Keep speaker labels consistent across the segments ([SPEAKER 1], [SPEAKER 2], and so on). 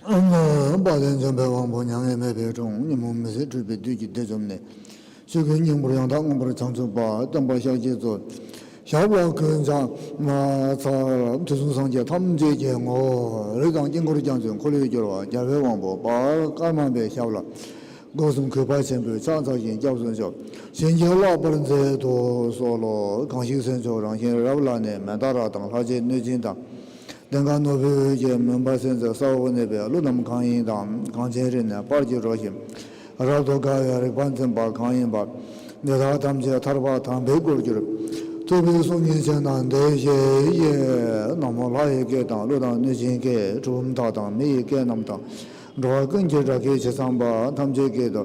[SPEAKER 1] 把人准备王婆娘也没别中，你们没事准备对起这种的，这个人不让他，我不是长洲吧，等把小姐做，小宝跟上，操，这种上街，他们这些我，那当经过的讲说，可能就了，家里王婆把干嘛别小了。我从可怕前辈常常见教授说，现在老不能再多说了，刚修身说让现在老了呢，蛮大了当，他这内进当，等下诺贝尔门把现在稍微那边，路那么抗议当，抗前人呢，把就着些，然后搞呀，反正把抗议吧，那他们这他把他美国就是，特别是年轻人那些也那么老一个当，路当内进给中大当，没一个那么当。罗根接着给去上班，他们就给的，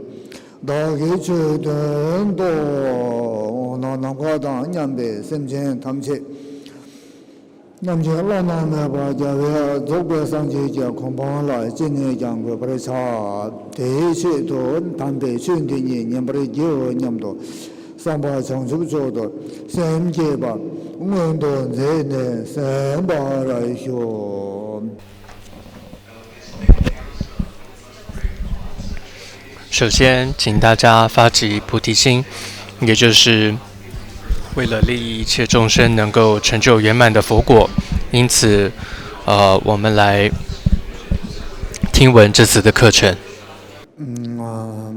[SPEAKER 1] 大概去的多，那夸张，年辈身边他们去，那么老那么把家里做过上去就恐怕了，今年讲过不是差，这些都他们被选的年不是有年多，上班长久做的，先结吧，我都在呢，上班来说。
[SPEAKER 2] 首先，请大家发起菩提心，也就是为了利益一切众生能够成就圆满的佛果。因此，我们来听闻这次的课程。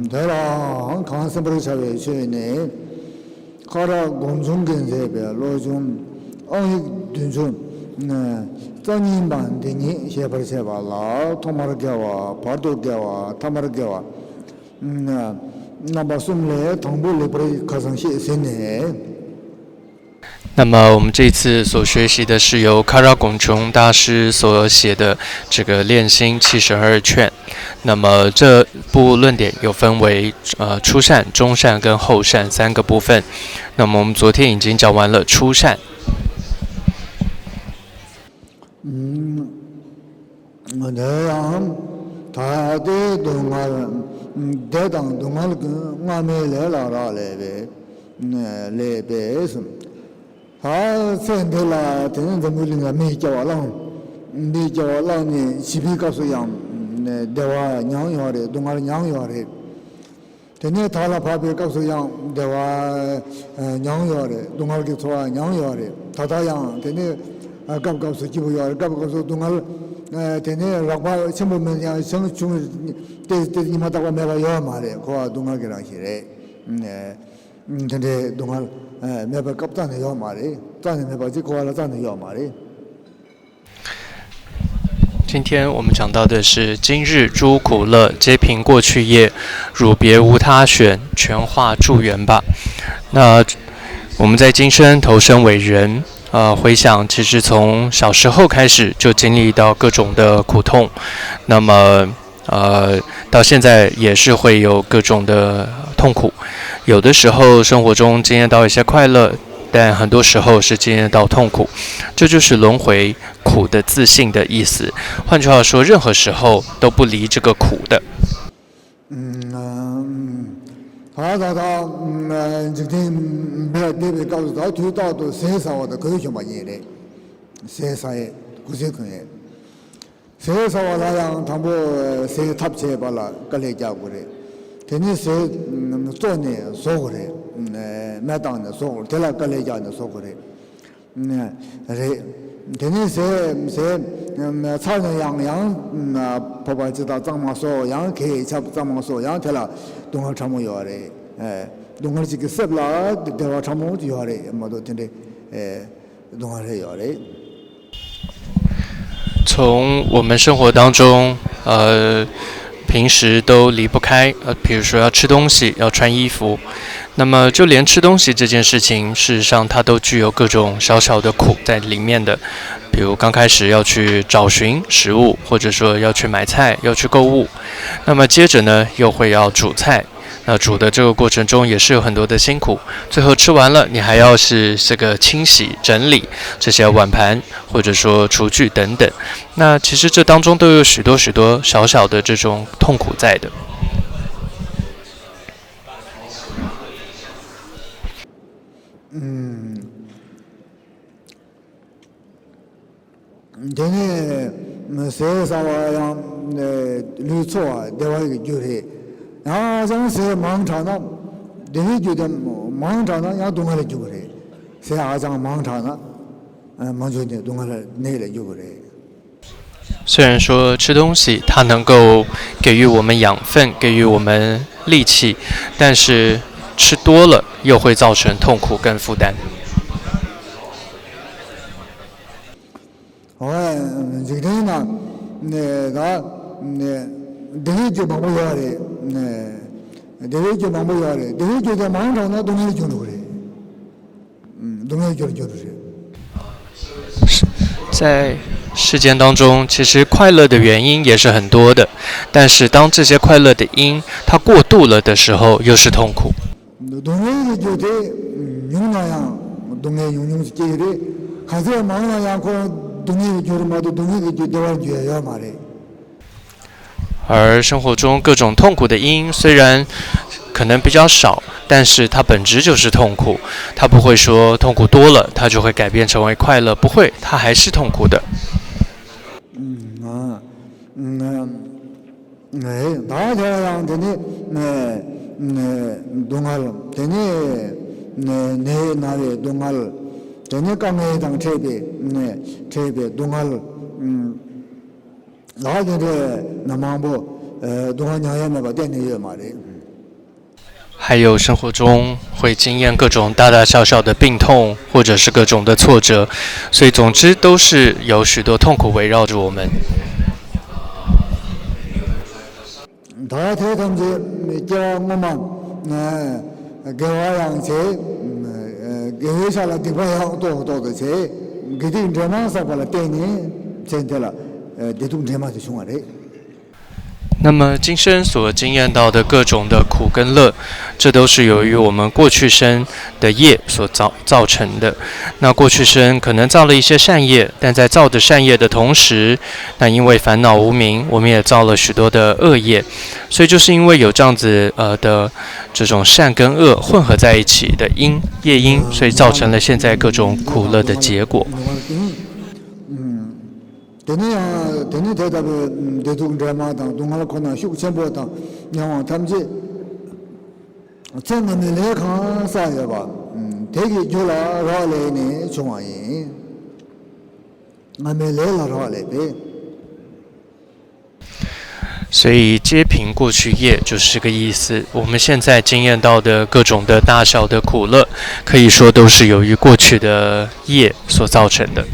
[SPEAKER 1] 对了，看是不是稍微去呢？看到公众跟这边罗中，对中，早年班的你写不是写吧？老他妈的给我，跑都给我，他妈的给我。那么送来同步里不是课程写新的。
[SPEAKER 2] 那么我们这次所学习的是由卡拉拱琼大师所写的这个练心72劝。那么这部论点有分为初善、中善跟后善3个部分。那么我们昨天已经讲完了初善。
[SPEAKER 1] 那样，他的动画。这当东阿个我们来来呗，来呗什么？他现在啦，真正怎么领啊？没叫浪呢，西皮告诉样，对吧？娘养的，东阿的娘养的。今天他那旁边告诉样，对吧？娘养的，东阿的说娘养的，他样，今天告诉基本养的，告诉东阿。天天让把全部们讲，像从这你们大家没法要嘛的，可东阿给人写的，天天东阿没法搞咱的要嘛的，咱的没法就可了咱的要嘛的。
[SPEAKER 2] 今天我们讲到的是今日诸苦乐皆凭过去业，汝别无他选，全化助缘吧。那我们在今生投生为人。回想其实从小时候开始就经历到各种的苦痛，那么到现在也是会有各种的痛苦。有的时候生活中经验到一些快乐，但很多时候是经验到痛苦，这就是轮回苦的自性的意思。换句话说，任何时候都不离这个苦的。
[SPEAKER 1] 这天别告诉他，推到都谁少的可以去买嘢的，谁少的，不是可以。谁少那样，他们谁搭车罢了，个来家过来。天天谁做呢，说过来，买单的说过来，天来个来家的说过来，天天谁操人样，婆婆知道张妈说样，给差张妈说样，天了，东海长毛要的，东海这个十了，对吧？长毛就要的，么都天天，东海是要的。
[SPEAKER 2] 从我们生活当中，平时都离不开，比如说要吃东西，要穿衣服，那么就连吃东西这件事情，事实上它都具有各种小小的苦在里面的。比如刚开始要去找寻食物，或者说要去买菜，要去购物，那么接着呢又会要煮菜。那煮的这个过程中也是有很多的辛苦，最后吃完了，你还要是这个清洗整理这些碗盘，或者说厨具等等。那其实这当中都有许多小小的这种痛苦在的。
[SPEAKER 1] 天天세 사와양 루초아 대화의 교회 아장세 망타나 대회교대 망타나 야 동아리 교회 세 아장 망타나 망조대 동아리 내래 교회
[SPEAKER 2] 虽然说吃东西它能够给予我们养分，给予我们力气，但是吃多了又会造成痛苦跟负担。
[SPEAKER 1] 지금이나 내가 대회교 방법이야래 대회교 방법이야래 대회교대 망하나 동해교로 그래 동해교로 그래
[SPEAKER 2] 在世间当中，其实快乐的原因也是很多的，但是当这些快乐的因它过度了的时候，又是痛苦。
[SPEAKER 1] 동해교대 용나야 동해 용용지게래 가서 망나야 고 동해교로마도 동해교 대화교야 말해
[SPEAKER 2] 而生活中各种痛苦的因虽然可能比较少，但是它本质就是痛苦。它不会说痛苦多了，它就会改变成为快乐，不会，它还是痛苦的。
[SPEAKER 1] 다자양 되네 동할 되네 네 나래 동할 되네 까메당 체베 체베 동할 나게데 남망보 동하냐야메바 되네 말이
[SPEAKER 2] 还有生活中会经验各种大大小小的病痛，或者是各种的挫折，所以总之都是有许多痛苦围绕着我们。
[SPEAKER 1] 다 대담제 자모만 개화양제 개회살라 디바양 또제 그디 드라마사발라 때니 젠텔라 대동 드라마도 중하래
[SPEAKER 2] 那么今生所经验到的各种的苦跟乐，这都是由于我们过去生的业所造成的。那过去生可能造了一些善业，但在造的善业的同时，那因为烦恼无明，我们也造了许多的恶业。所以就是因为有这样子的这种善跟恶混合在一起的因业因，所以造成了现在各种苦乐的结果。
[SPEAKER 1] 되네 대답에 대동 드라마당 동할 코나 휴천보다 영화 탐지 전남에 내가 사야봐 되게 줄라 라레네 중앙이 남에 레라 라레베
[SPEAKER 2] 所以揭平过去业就是这个意思。我们现在经验到的各种的大小的苦乐，可以说都是由于过去的业所造成的。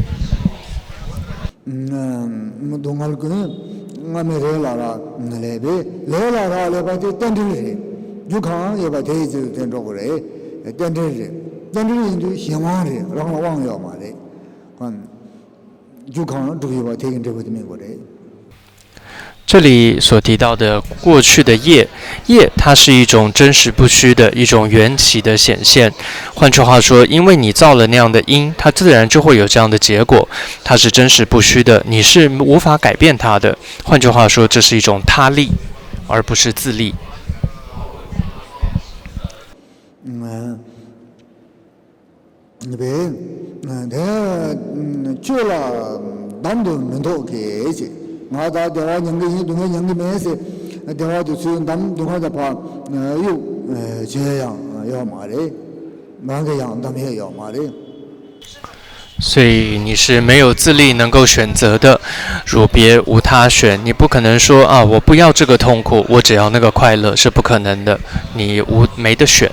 [SPEAKER 1] 동할 거는 남에 레라라 레베 레라라 레바데 땡들이 유강 예바 대지 된다고 그래 땡들이 희망이 라고 왕요 말에 관 유강 두기바 대긴 되고 되면 그래
[SPEAKER 2] 这里所提到的过去的业，业它是一种真实不虚的一种缘起的显现。换句话说，因为你造了那样的因，它自然就会有这样的结果。它是真实不虚的，你是无法改变它的。换句话说，这是一种他力，而不是自力。
[SPEAKER 1] 내가 남도 면도 계지 나다 대화 연기 동해 연기 매세 대화도 수연 남 동하다 봐요 제양 요 말에 망게 양담해 요 말에
[SPEAKER 2] 所以你是没有自力能够选择的，如别无他选。你不可能说啊，我不要这个痛苦，我只要那个快乐，是不可能的。你没得选。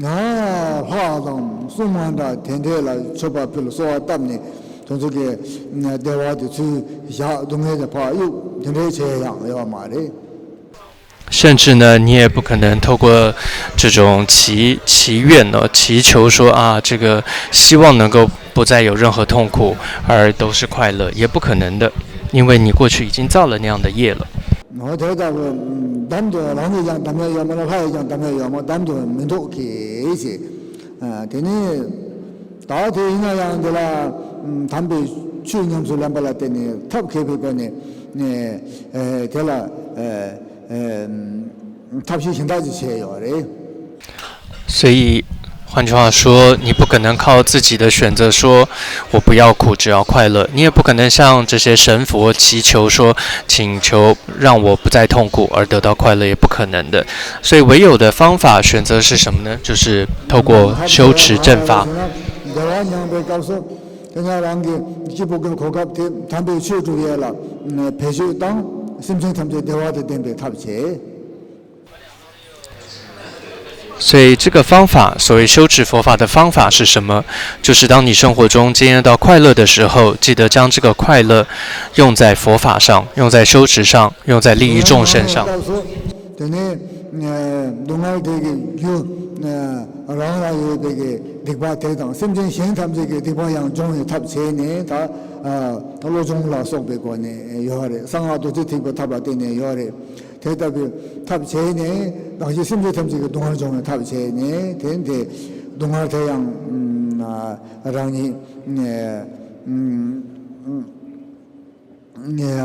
[SPEAKER 1] 화당 수만다 텐데라 초바필 소아담니 동쪽에 대화도 주야 동해에 봐요 텐데 제양 요 말에
[SPEAKER 2] 甚至呢，你也不可能透过这种祈愿呢，祈求说啊，这个希望能够不再有任何痛苦，而都是快乐，也不可能的，因为你过去已经造了那样的业了。
[SPEAKER 1] 我觉得남도 남이장 담에 야마나 하이장 담에 야마 남도 면도 계시 되니 다 대인야양들아 담배 추념술 남발라 때니 탑 개베거니 네 될라 탑시 신다지 세요래
[SPEAKER 2] 所以换句话说，你不可能靠自己的选择说我不要苦，只要快乐。你也不可能向这些神佛祈求说，请求让我不再痛苦而得到快乐，也不可能的。所以唯有的方法选择是什么呢？就是透过修持正法。所以这个方法，所谓修持佛法的方法是什么？就是当你生活中经验到快乐的时候，记得将这个快乐用在佛法上，用在修持上，用在利益众生上。
[SPEAKER 1] 대답이 탑체네 당시 심지 탐지가 동안 종에 탑체네 된데 동안 대양 라니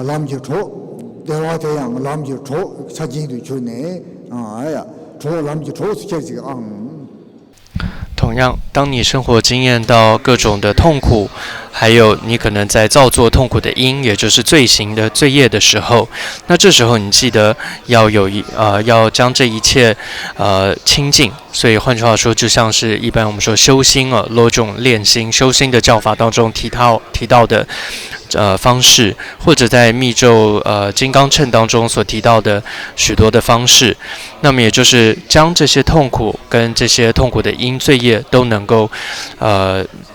[SPEAKER 1] 람지초 대화 대양 람지초 사진도 주네 아야 저 람지초 스케지가
[SPEAKER 2] 同样，当你生活经验到各种的痛苦，还有你可能在造作痛苦的因，也就是罪行的罪业的时候，那这时候你记得要要将这一切清净。所以换句话说，就像是一般我们说修心罗种练心修心的教法当中提到的方式，或者在密咒金刚乘当中所提到的许多的方式，那么也就是将这些痛苦跟这些痛苦的因罪业都能够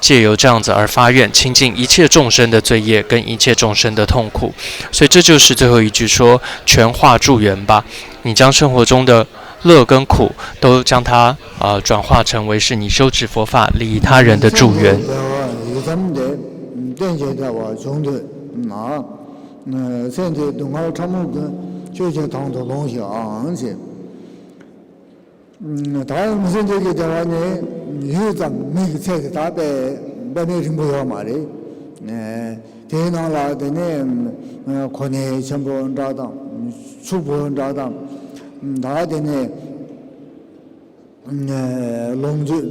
[SPEAKER 2] 借由这样子而发愿清净一切众生的罪业跟一切众生的痛苦。所以这就是最后一句说全化助缘吧，你将生活中的乐跟苦都将它转化成为是你修持佛法利益他人的助缘。
[SPEAKER 1] 现在东海长木跟就是当做东西去，当然现在个台湾呢，有咱每个菜的大白没人不要嘛的，天上来的呢，可能全部人找到，初步人找到，他的呢，龙族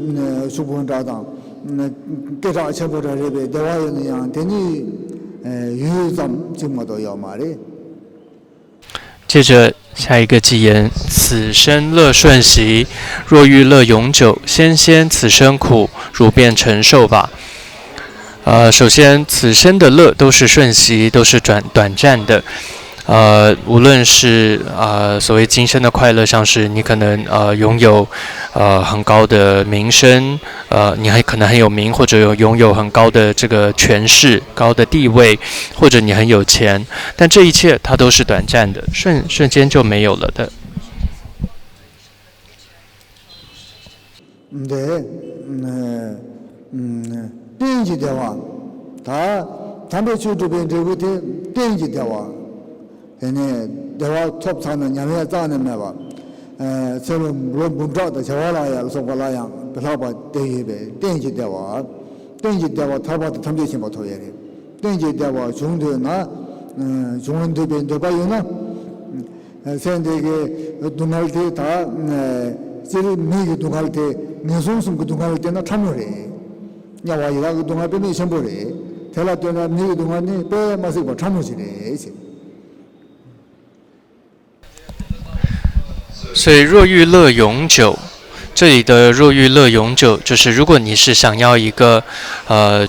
[SPEAKER 1] 初步人找到，各啥全部在这边，台湾那样，等于。
[SPEAKER 2] 接着下一个偈言：此生乐顺习，若欲乐永久，先此生苦，汝便承受吧。首先，此生的乐都是瞬息，都是短暂的。无论是所谓今生的快乐，像是你可能拥有很高的名声，你还可能很有名，或者拥有很高的这个权势、高的地位，或者你很有钱，但这一切它都是短暂的，瞬间就没有了的。
[SPEAKER 1] 电击的话，他们去这边这个电击的话。대화 톱사는 야매 짜는 매봐 서로 문자도 저와라야 소발라야 별하바 대입에 땡지 대화 타바도 탐대신 거 토예리 땡지 대화 중도나 중원도변 대바요나 센데게 동할때 다 지리 미기 동할때 내송숨 그 동할 때나 참여래 야와이라 그 동할 때는 셴보래 대라도나 미기 동안에 빼 마시 거 참여지래
[SPEAKER 2] 所以若欲乐永久，这里的若欲乐永久，就是如果你是想要一个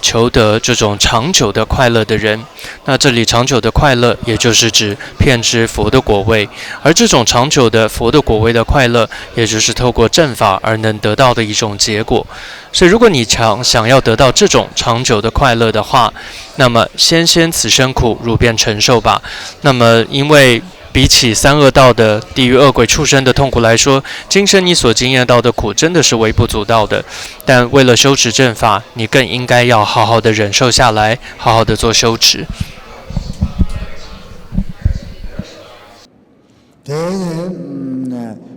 [SPEAKER 2] 求得这种长久的快乐的人，那这里长久的快乐，也就是指遍知佛的果位，而这种长久的佛的果位的快乐，也就是透过正法而能得到的一种结果。所以如果你想要得到这种长久的快乐的话，那么先此生苦，汝便承受吧。那么因为比起三恶道的地狱恶鬼畜生的痛苦来说，今生你所经验到的苦真的是微不足道的。但为了修持正法，你更应该要好好的忍受下来，好好的做修持。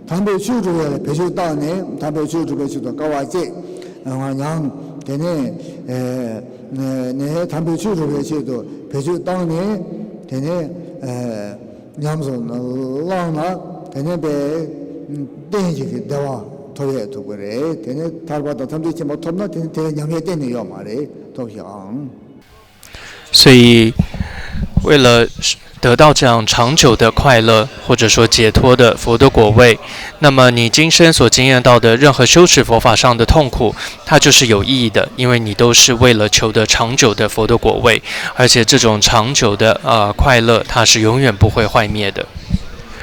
[SPEAKER 1] 담배 수주에 배주 다네 담배 수주 배주도 가와지 그냥 되네 네 담배 수주 배주도 배주 다네 되네 냠소 라나 되네 배 땡지게 대와 토에 두고래 되네 달바다 탐지 뭐 톱나 되네 양해 되네요 말에 도향
[SPEAKER 2] 所以，为了得到这样长久的快乐，或者说解脱的佛的果位，那么你今生所经验到的任何修持佛法上的痛苦，它就是有意义的，因为你都是为了求得长久的佛的果位，而且这种长久的快乐，它是永远不会坏灭的。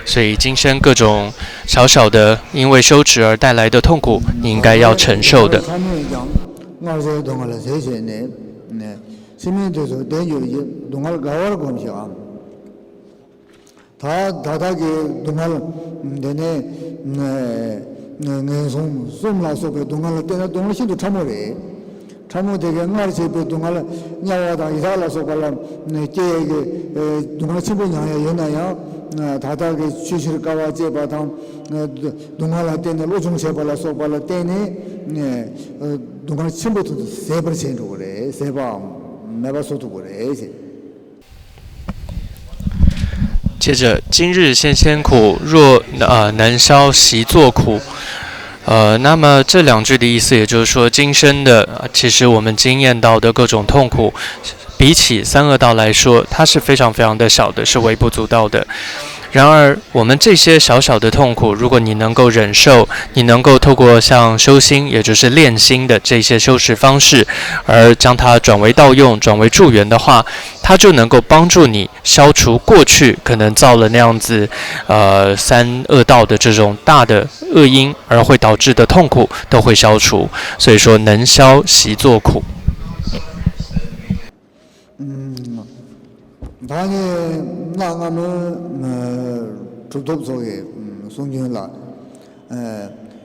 [SPEAKER 2] 所以今生各种小小的因为修持而带来的痛苦，你应该要承受的。
[SPEAKER 1] 시민들도 대유지 동할 가월 검시가 다다게 동할 내내 네네송 숨라서게 동할 때나 동할 시도 참으래 참으되게 말 제배 동할 냐와다 이살라서 발람 제게 동할 친구 냐야 연나야 다다게 취실 가와 제바당 동할 때는 로중 제발라서 발라 때네 동할 친구도 3% 그래 3번
[SPEAKER 2] 接着，今日先先苦，若能消习作苦。那么这两句的意思，也就是说，今生的其实我们经验到的各种痛苦，比起三恶道来说，它是非常非常的小的，是微不足道的。 然而，我们这些小小的痛苦，如果你能够忍受，你能够透过像修心，也就是练心的这些修持方式，而将它转为道用、转为助缘的话，它就能够帮助你消除过去可能造了那样子三恶道的这种大的恶因，而会导致的痛苦都会消除。所以说，能消习作苦。
[SPEAKER 1] 당에 나가면 주톱 속에 송진라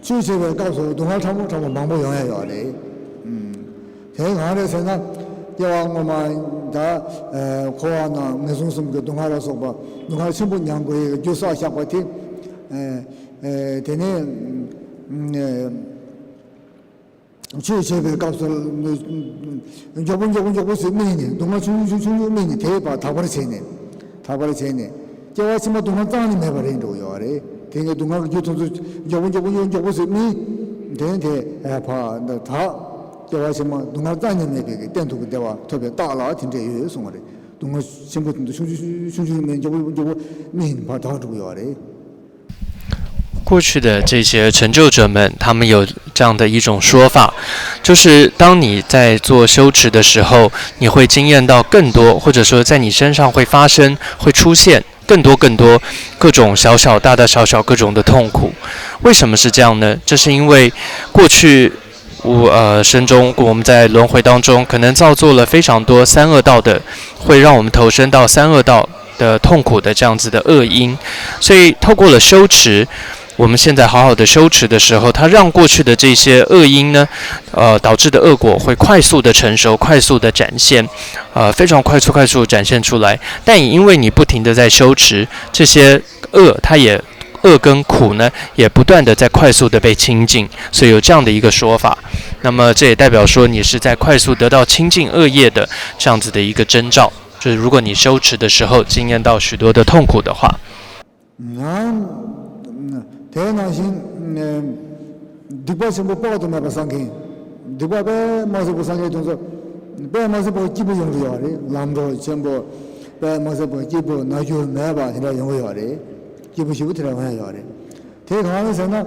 [SPEAKER 1] 주식을 가서 동할 참고 망보 영향이야 돼. 대강에서나 여왕만 다 고아나 내송숨 그 동할에서 봐. 동할 신분 양고에 교사 샤바티 되네 주식을 가서 조금 쓰면이 동화 중중중면이 대바 다버리세네 다버리세네 제가 지금 동화 땅이 매버린 거요래 되게 동화 교통도 조금 쓰면 되는데 다 제가 지금 동화 땅이 매게 된도 그때와特别 大了 진짜有送거래 동화 신분도 중중면 조금 민 받아 주고요래
[SPEAKER 2] 过去的这些成就者们，他们有这样的一种说法，就是当你在做修持的时候，你会经验到更多，或者说在你身上会发生、会出现更多各种小小、大大小小各种的痛苦。为什么是这样呢？这是因为过去生中我们在轮回当中，可能造作了非常多三恶道的，会让我们投身到三恶道的痛苦的这样子的恶因，所以透过了修持。 我们现在好好的修持的时候，它让过去的这些恶因呢，导致的恶果会快速的成熟，快速的展现，非常快速展现出来。但也因为你不停的在修持，这些它也恶跟苦呢，也不断的在快速的被清净，所以有这样的一个说法。那么这也代表说你是在快速得到清净恶业的这样子的一个征兆，就是如果你修持的时候经验到许多的痛苦的话。
[SPEAKER 1] 대나신 디바스 뭐 빠도 나 상게 디바베 마스 보 상게 동서 베 마스 보 기부 용도야리 람도 전부 베 마스 보 기부 나주 매바 이라 용도야리 기부 시부 들어가야리 대강에서나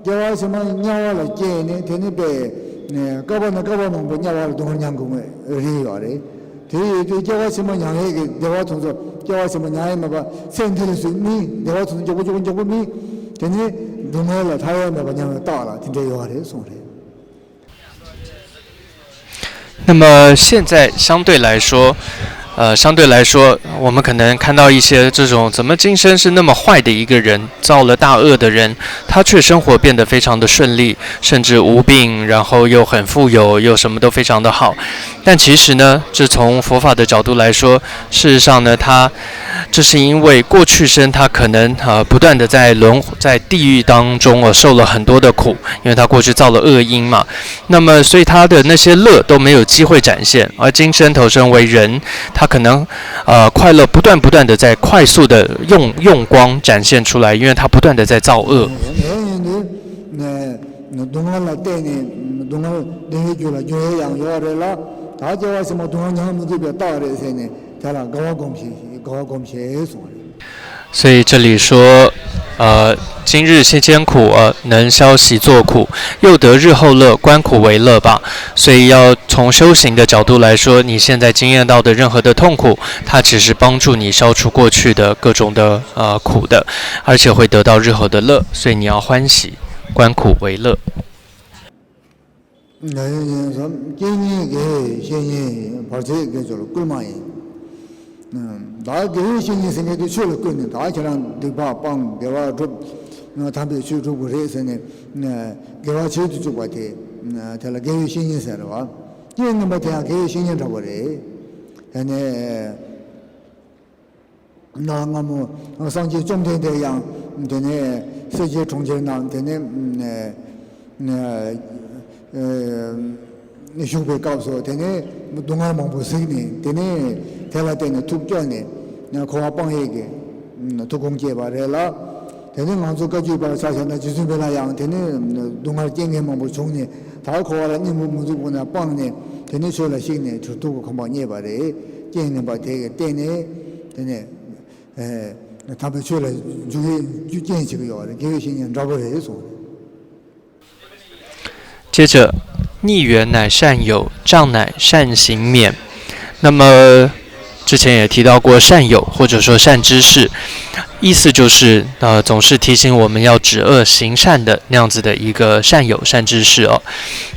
[SPEAKER 1] 여와서만 냐와라 제네 되네베 까바나 뭐 냐와라 동원양공에 리야리 대대 저와서만 양에게 내가 동서 저와서만 양에 막 센터를 수 있니 내가 동서 조금이 今天东海了，太阳那个娘大了，听这有话的送的。
[SPEAKER 2] 那么现在相对来说，我们可能看到一些这种怎么今生是那么坏的一个人，造了大恶的人，他却生活变得非常的顺利，甚至无病，然后又很富有，又什么都非常的好。但其实呢，这从佛法的角度来说，事实上呢，这是因为过去生他可能不断的在地狱当中受了很多的苦，因为他过去造了恶因嘛。那么所以他的那些乐都没有机会展现，而今生投生为人，他可能快乐不断的在快速的用光展现出来，因为他不断的在造恶。
[SPEAKER 1] 동안라 때네 동안 내주라 조회양 요래라 다 저와서 뭐 동안 양무지 배 따라서네 달라 가와곰시에서
[SPEAKER 2] 所以这里说，今日先艰苦，能消习作苦，又得日后乐，观苦为乐吧。所以要从修行的角度来说，你现在经验到的任何的痛苦，它只是帮助你消除过去的各种的苦的，而且会得到日后的乐，所以你要欢喜，观苦为乐。
[SPEAKER 1] 다 교육신이 생겨도 출을 끊는 다 저랑 대바방 대화 좀 담배 주고 그래서네 대화 주도 좀 같아 텔라 교육신이 살아 얘는 뭐 대학 교육신이 잡으래 얘네 나가 뭐 상지 좀 되는 양 되네 세계 총재나 되네 슈퍼 가서 되네 동아만 보시니 되네 텔라 때는 툭전에 나 고아방에게 도공제 바래라 되는 만족까지 봐 사실은 지수변화 양 되는 동아 땡에만 뭐 종네 다 고아라니 무무주구나 빵네 되는 소라 식네 저도 금방 예 바래 땡네 봐 되게 때네 되네 답을 줘라 주게 주建这个 교육신이 잡으래서
[SPEAKER 2] 接着逆缘乃善友，障乃善行免。那么之前也提到过善友或者说善知识，意思就是总是提醒我们要止恶行善的那样子的一个善友善知识哦。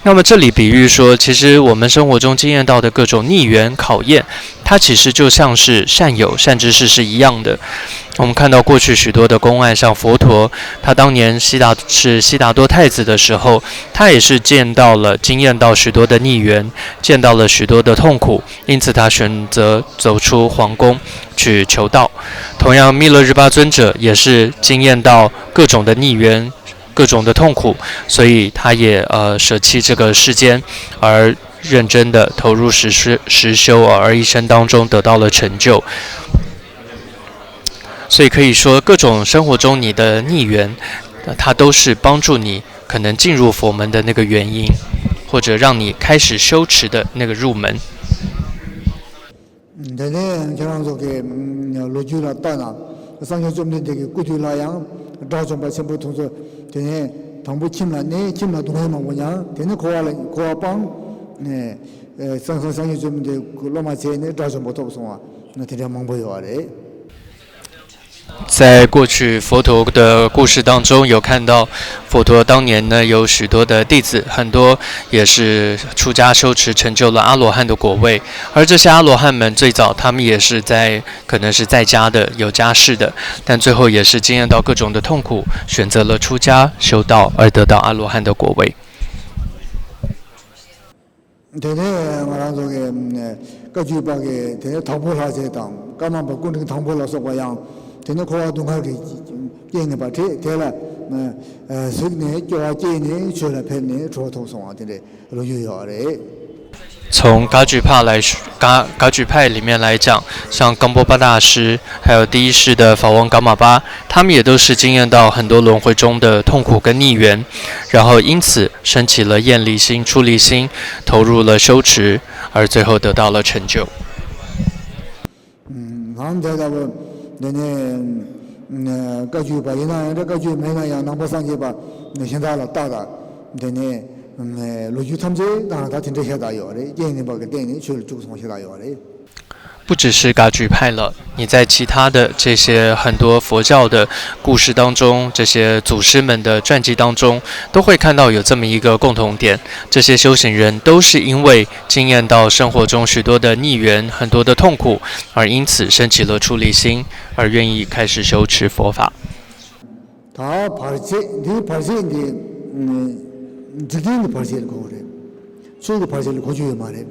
[SPEAKER 2] 那么这里比喻说，其实我们生活中经验到的各种逆缘考验，它其实就像是善友善知识是一样的。我们看到过去许多的公案，像佛陀，他当年悉达多太子的时候，他也是经验到许多的逆缘，见到了许多的痛苦，因此他选择走出皇宫去求道。同样，弥勒日巴尊者也是经验到各种的逆缘，各种的痛苦，所以他也舍弃这个世间，而认真的投入实修，而一生当中得到了成就。所以可以说，各种生活中你的逆缘，它都是帮助你可能进入佛门的那个原因，或者让你开始修持的那个入门。
[SPEAKER 1] 네네 저랑 저게 로주라 따나 상여 좀 되게 꾸줄라양 다좀 봐 전부 통서 되네 당부 침라네 침라 동해만 뭐냐 되네 고아방 네 상상상여 좀 되게 로마제네 다좀 못 없어 나 되게 망보여 아래
[SPEAKER 2] 在过去佛陀的故事当中，有看到佛陀当年呢有许多的弟子，很多也是出家修持成就了阿罗汉的果位，而这些阿罗汉们最早他们也是可能是在家的有家室的，但最后也是经验到各种的痛苦，选择了出家修道而得到阿罗汉的果位。
[SPEAKER 1] 되네 말한 속에 까주박에 되네 당보라제당 까만 바꾼 그 당보라서 과양 되네 고아 동하게 게임에 바테 되라 수네 조아제네 조라 펜네 조통송아 되네 로유요래
[SPEAKER 2] 从噶举派里面来讲，像冈波巴大师，还有第一世的法王噶玛巴，他们也都是经验到很多轮回中的痛苦跟逆缘，然后因此升起了厌离心、出离心，投入了修持，而最后得到了成就。
[SPEAKER 1] 한대답은 너네 까주바 이나 까주 매나야 남보상제바 현다라 따다 너네 로주 탐제 다 진짜 해다요. 얘네 바게 되니 줄 주고 해다요.
[SPEAKER 2] 不只是噶举派了，你在其他的这些很多佛教的故事当中，这些祖师们的传记当中，都会看到有这么一个共同点：这些修行人都是因为经验到生活中许多的逆缘、很多的痛苦，而因此升起了出离心，而愿意开始修持佛法。
[SPEAKER 1] 다 발제, 네 발제인데 지금의 발제를 고래. 수의 발제를 고주에 말해.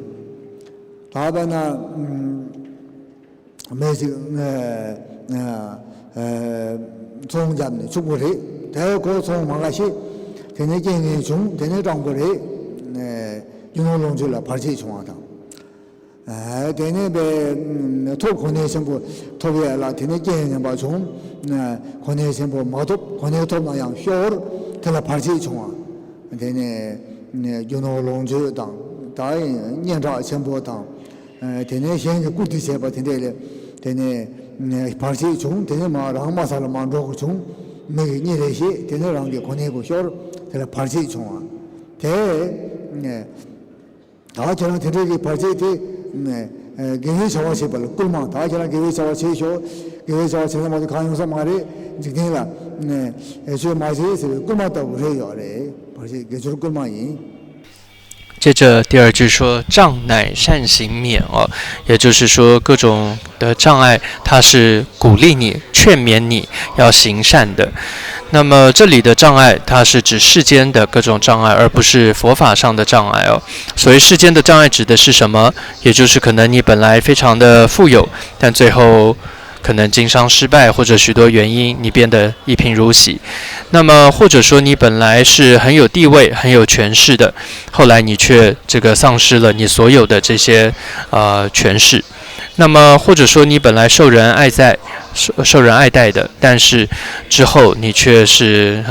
[SPEAKER 1] 다바나 매직 총잡네 중고래. 대고 총망가시 대내경의 중 대내장고래. 윤호롱줄라 발제 총하다. 대내배 토고내생부 토비알라 대내경의 바종 권해생부 마도 권해토나양 효르 대라 발제 총하. 天天有那龙珠当，答应年长钱波当，天天先个固定些吧，天天的，天天拍戏穷，天天嘛让马上了忙着个穷，每个年那些天天让的过年个小，天天拍戏穷啊，天他就让天天给拍戏的，给你小娃去不了，够嘛？他就让给你小娃去学，给你小娃去他妈的看用什么的，就听了，学马戏是够嘛都不是要的，拍戏给就是够嘛赢。
[SPEAKER 2] 接着第二句说障乃善行免哦，也就是说各种的障碍，它是鼓励你、劝勉你要行善的。那么这里的障碍，它是指世间的各种障碍，而不是佛法上的障碍哦。所谓世间的障碍指的是什么？也就是可能你本来非常的富有，但最后可能经商失败或者许多原因，你变得一贫如洗。那么或者说你本来是很有地位、很有权势的，后来你却这个丧失了你所有的这些权势。那么或者说你本来受人爱戴的，但是之后你却是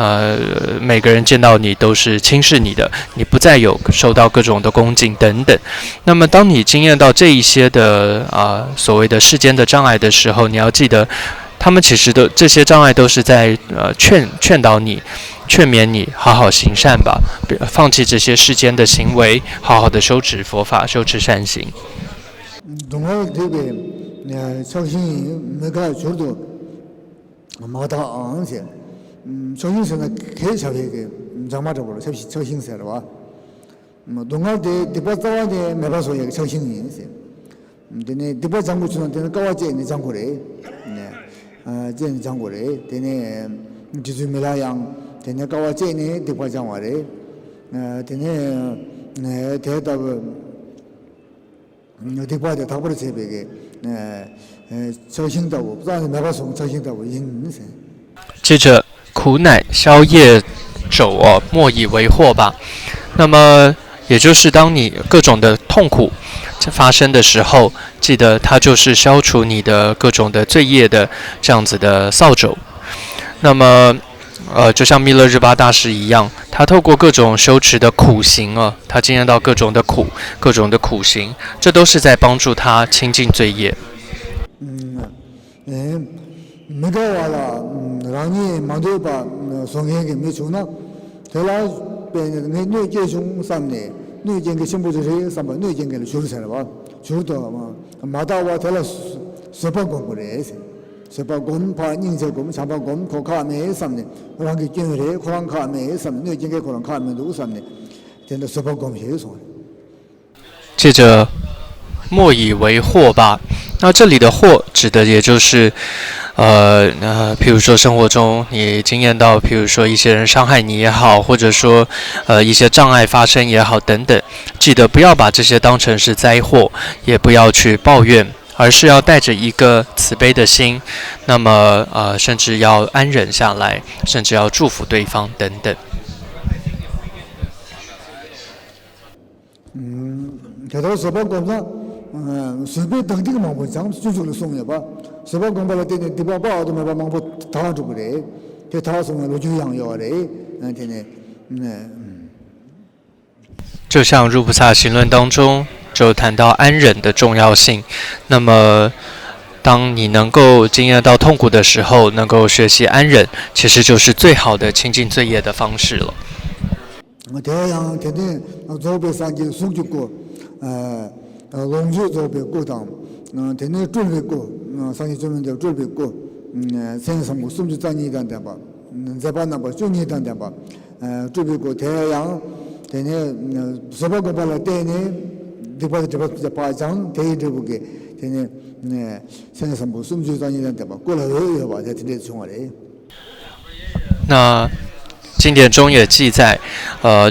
[SPEAKER 2] 每个人见到你都是轻视你的，你不再有受到各种的恭敬等等。那么当你经验到这一些的所谓的世间的障碍的时候，你要记得，他们其实这些障碍都是在劝导你、劝勉你好好行善吧，放弃这些世间的行为，好好的修持佛法、修持善行。
[SPEAKER 1] 동아되게 정신이 내가 저도 마다 안세 정신선은 개잡에게 장마저 보러 접시 정신세로 와 동아대 디바자와데 메바소에 정신이 있어 근데 디바 장구치는 데는 까와제 네 장고래 네 제네 장고래 데네 지주밀라양 데네 까와제네 디바 장와래 데네 네 대답을 디바데 다버리 제베게 저신다고 부산에 나가서 저신다고 인생
[SPEAKER 2] 接着苦乃消业肘哦，莫以为祸吧。那么也就是当你各种的痛苦发生的时候，记得它就是消除你的各种的罪业的这样子的扫帚。那么就像弥勒日巴大师一样，他透过各种修持的苦行啊，他经验到各种的苦，各种的苦行，这都是在帮助他清净罪业。
[SPEAKER 1] 내가 와라 라니 만도바 송행게 미주나 대라 베네 뇌제 중 삼네 뇌제게 신부들이 삼바 뇌제게 줄서라 봐 줄도 마다와 대라 서방공 그래 서방공 파닝제공 잡아공 고카메 삼네 그런게 끼느래 고랑카메 삼네 뇌제게 고랑카메도 삼네 된다 서방공 해서
[SPEAKER 2] 接着莫以为祸吧。那这里的祸指的也就是譬如说生活中你经验到，譬如说一些人伤害你也好，或者说一些障碍发生也好等等，记得不要把这些当成是灾祸，也不要去抱怨，而是要带着一个慈悲的心，那么甚至要安忍下来，甚至要祝福对方等等。
[SPEAKER 1] 게다가 서방공사 수배 당디가 망보 장 수주를 송해 봐 서방공발할 때는 디바바도 매바 망보 다 주고 그래 그 다송을 로주양 요래 안테네
[SPEAKER 2] 就像入菩萨行论当中就谈到安忍的重要性，那么当你能够经验到痛苦的时候，能够学习安忍，其实就是最好的清净罪业的方式了。
[SPEAKER 1] 대양 대대 조배 산지 숙주고 롱주 조배 고당 대내 줄배고 산지 좀인데 줄배고 생성고 숨주 잔이단데 봐 제반나 봐 중이단데 봐 줄배고 대양 대내 서버고 발라 대내 디바디 파장 대이르부게 대내 생성고 숨주 잔이단데 봐 꼴어요 봐 대대 총알에
[SPEAKER 2] 那经典中也记载，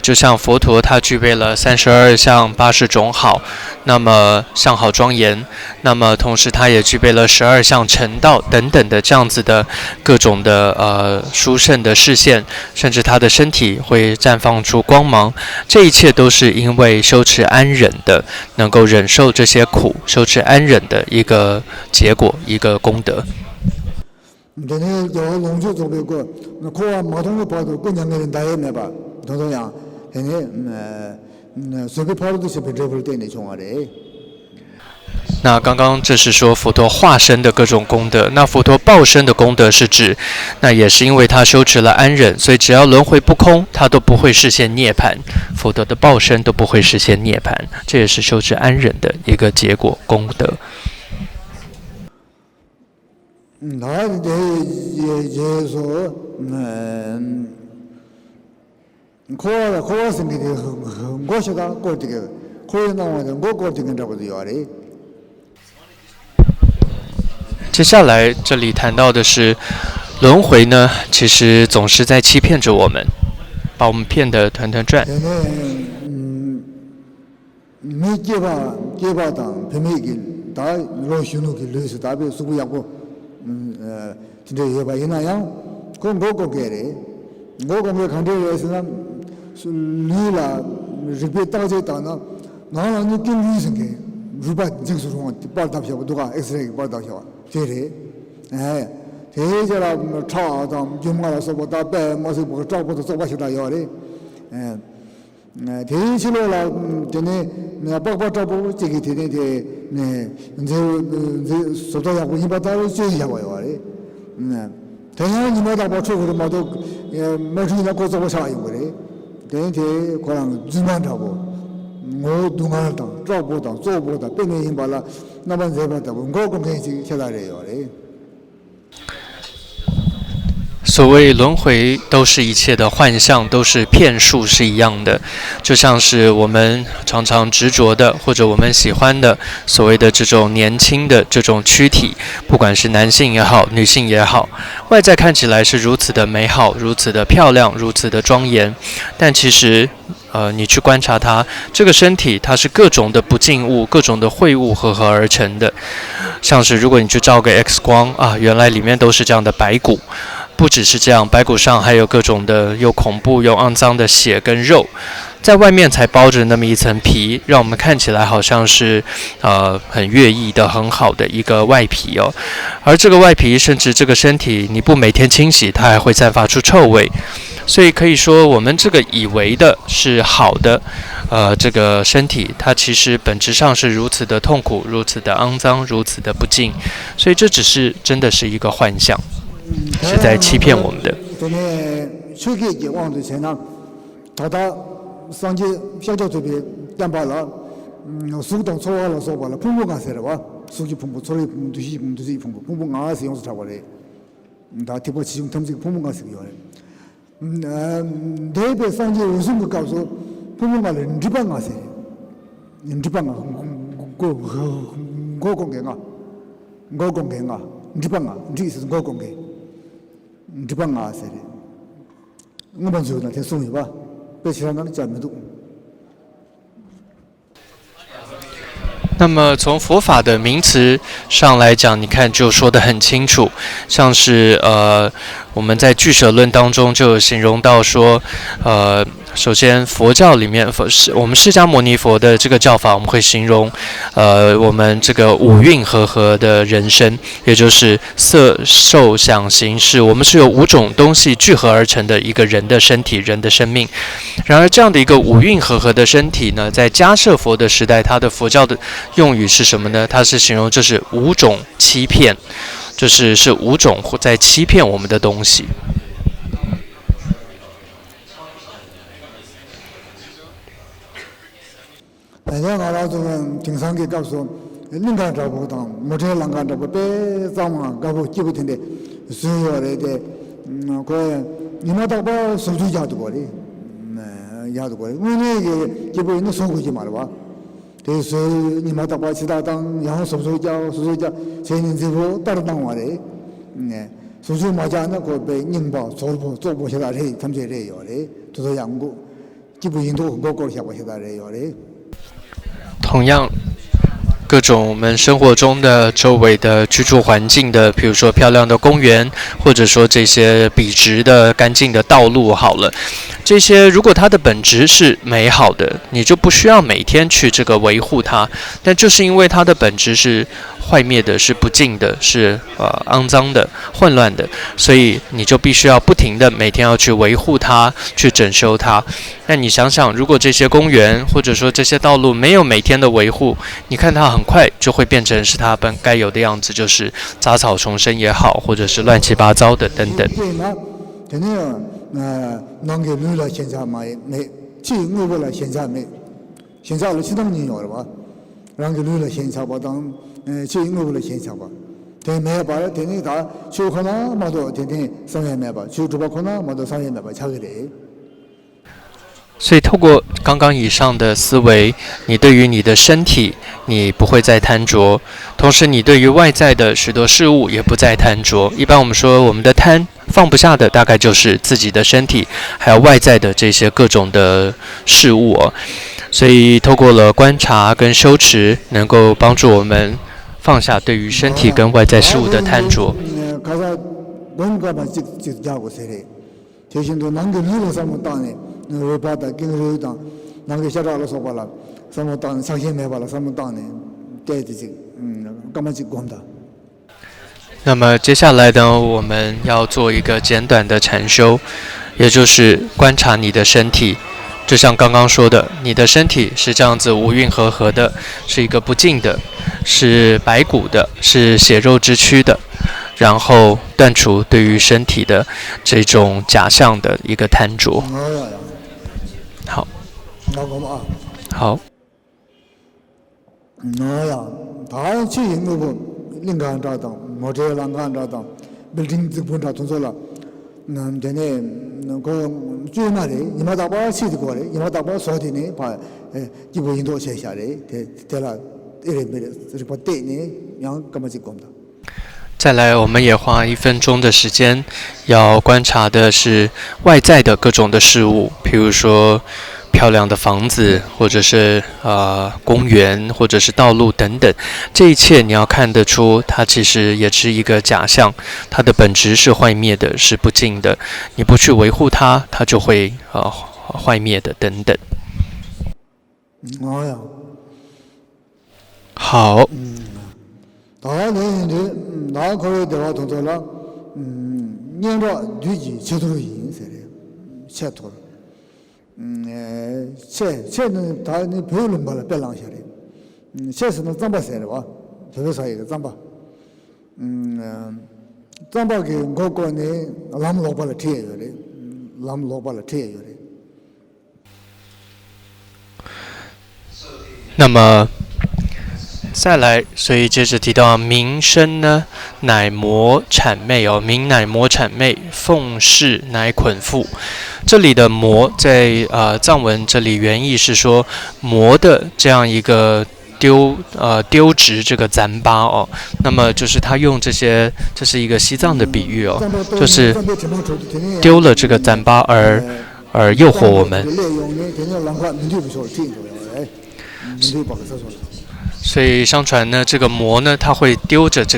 [SPEAKER 2] 就像佛陀他具备了32相80种好，那么相好庄严，那么同时他也具备了12相成道等等的这样子的各种的殊胜的视线，甚至他的身体会绽放出光芒，这一切都是因为修持安忍的，能够忍受这些苦，修持安忍的一个结果，一个功德。
[SPEAKER 1] 내가 저 농주 조배고 코와 마동을 봐도 그냥 내는 다에 내봐 도도야 随便跑的都是被这不点的穷啊的。
[SPEAKER 2] 那刚刚这是说佛陀化身的各种功德，那佛陀报身的功德是指，那也是因为他修持了安忍，所以只要轮回不空，他都不会实现涅槃。佛陀的报身都不会实现涅槃，这也是修持安忍的一个结果功德。
[SPEAKER 1] 那也就是说，生的我晓得过这个，可那我的我过这个差不多要的。
[SPEAKER 2] 接下来这里谈到的是轮回呢，其实总是在欺骗着我们，把我们骗得团团转。
[SPEAKER 1] 没结巴当，偏没给打老许诺给类似打别苏不要过，今天也把一那样，我给的，我看这个是那是你了，这边大家打那，那你跟医生给，如果这个时候报道小多个 X 光报道小，对的，这些了查当就嘛了说不打白，么是不照顾的做不起来要的，天起来了，真的那包照顾这个天的，这说到要我一般都就一下我要的，天天你们打包出去的嘛都，没事那过做不下用的，天天可能最慢照顾。我都俺当照顾当做不到，别人人把了，那么这把的我公开去现在这样的。
[SPEAKER 2] 所谓轮回都是一切的幻象，都是骗术是一样的，就像是我们常常执着的，或者我们喜欢的所谓的这种年轻的这种躯体，不管是男性也好，女性也好，外在看起来是如此的美好，如此的漂亮，如此的庄严，但其实你去观察它，这个身体它是各种的不净物、各种的秽物合而成的。像是如果你去照个 X 光啊，原来里面都是这样的白骨。不只是这样，白骨上还有各种的又恐怖又肮脏的血跟肉，在外面才包着那么一层皮，让我们看起来好像是很悦意的、很好的一个外皮哦。而这个外皮，甚至这个身体，你不每天清洗，它还会散发出臭味。所以可以说，我们这个以为的是好的，这个身体，它其实本质上是如此的痛苦、如此的肮脏、如此的不净。所以这只是真的是一个幻象。是在欺骗我们的。
[SPEAKER 1] 昨天秋节节望的前呢，他上街小桥这边点罢了，手动搓了说罢了，碰碰啊谁了哇？手机碰碰搓了碰都是一碰碰啊是用是差不多的，他提不起用他们这个碰碰啊是个要的，那边上街为什么告诉碰碰啊人质办啊谁？人质办啊，我讲给啊，人质办啊，这意思是我讲给。这帮啊噻的，我们就那天送去吧，别其他那里讲没多。
[SPEAKER 2] 那么从佛法的名词上来讲，你看就说得很清楚，像是我们在俱舍论当中就有形容到说，首先佛教里面我们释迦牟尼佛的这个教法，我们会形容我们这个五蕴和的人生，也就是色受想行识，我们是由5种东西聚合而成的一个人的身体、人的生命。然而这样的一个五蕴和的身体呢，在迦摄佛的时代，它的佛教的用语是什么呢？它是形容这是5种欺骗，就是5种在欺骗我们的东西。
[SPEAKER 1] 人家俺老祖宗经常给告诉，人家找不到，没这人家找不，别找嘛，搞不记不停的，需要来的，个你们到把手机压得过的，压得过的，我那个基本能收回去嘛了吧？就是你们到把其他当，然后手家，前年之后打得当我的，手机嘛家那个被引爆，做不起来的，他们这里要的，都是养过，基本上都我搞下不起来的要的。
[SPEAKER 2] 同样，各种我们生活中的周围的居住环境的，比如说漂亮的公园，或者说这些笔直的、干净的道路，好了，这些如果它的本质是美好的，你就不需要每天去这个维护它。但就是因为它的本质是坏灭的，是不净的，是肮脏的、混乱的，所以你就必须要不停的每天要去维护它，去整修它。那你想想，如果这些公园或者说这些道路没有每天的维护，你看它很快就会变成是它本该有的样子，就是杂草丛生也好，或者是乱七八糟的等等。
[SPEAKER 1] 现在了，其他人要了吧？让给路了，现在吧，当去路了，现在吧。天没把了，天天他去可能嘛多，天天3月没吧，去这把可能嘛多3月没吧，差个的。
[SPEAKER 2] 所以透过刚刚以上的思维，你对于你的身体，你不会再贪着，同时你对于外在的许多事物也不再贪着。一般我们说我们的贪放不下的，大概就是自己的身体，还有外在的这些各种的事物哦。所以透过了观察跟修持，能够帮助我们放下对于身体跟外在事物的贪着。那么接下来呢，我们要做一个简短的禅修，也就是观察你的身体。就像刚刚说的，你的身体是这样子五蕴和合的，是一个不净的，是白骨的，是血肉之躯的，然后断除对于身体的这种假象的一个贪着。好，好。
[SPEAKER 1] 他去那个灵感找到，我这灵感找到，不灵这不找通说了，现在那个最那里，你们大把去的过来，你们大把说的呢，把基本印度写下来，得了，一人没得，就是把对呢，让干嘛去讲的。
[SPEAKER 2] 再来，我们也花1分钟的时间，要观察的是外在的各种的事物，譬如说漂亮的房子，或者是公园，或者是道路等等，这一切你要看得出，它其实也是一个假象，它的本质是坏灭的，是不净的。你不去维护它，它就会坏灭的等等。好。
[SPEAKER 1] 나 거기 대화 동서라 년도 뒤지 제대로 인세래 채토 채는 다니 배우는 말 별랑셔래 채스는 잠바세래 와 저거 사이가 잠바 잠바게 고고네 람로발 티에요래 람로발 티에요래
[SPEAKER 2] 那么再来，所以接着提到名身呢，乃魔谄媚哦，名乃魔谄媚，奉事乃捆缚。这里的魔在藏文这里原意是说魔的这样一个丢掷这个糌粑哦，那么就是他用这些，这是一个西藏的比喻哦，就是丢了这个糌粑而诱惑我们。所以相传呢，这个魔呢，他会丢掷这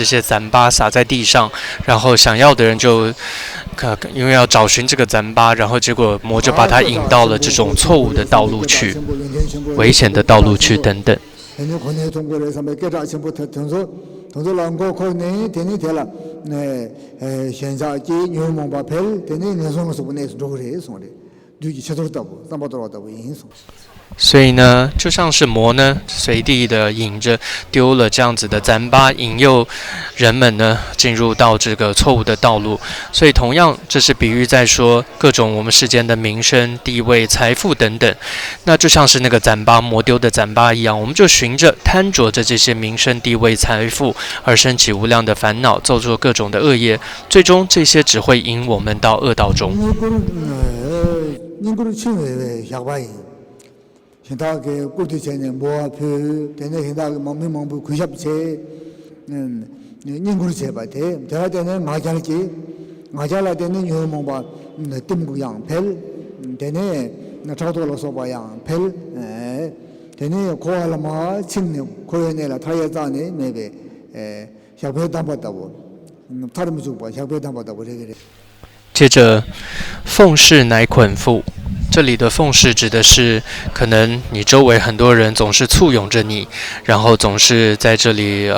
[SPEAKER 2] 些糌粑撒在地上，然后想要的人就因为要找寻这个糌粑，然后结果魔就把他引到了这种错误的道路去，危险的道路去等等。所以呢，就像是魔呢，随地的引着丢了这样子的糌粑，引诱人们呢进入到这个错误的道路。所以同样，这是比喻在说各种我们世间的名声、地位、财富等等。那就像是那个糌粑，魔丢的糌粑一样，我们就循着贪着着这些名声、地位、财富而升起无量的烦恼，造作各种的恶业，最终这些只会引我们到恶道中。
[SPEAKER 1] 现在个过去前年摸票，现在个忙不亏下不起，人过去吧的，这下呢马家来的呢有忙吧，定个样票，的呢那差不多了说吧样票，的呢过了嘛，青年过年了，他也早呢没被，小朋友当不到我，他们就把小朋友当不到我这个人。
[SPEAKER 2] 接着，奉事乃捆缚。这里的奉侍指的是，可能你周围很多人总是簇拥着你，然后总是在这里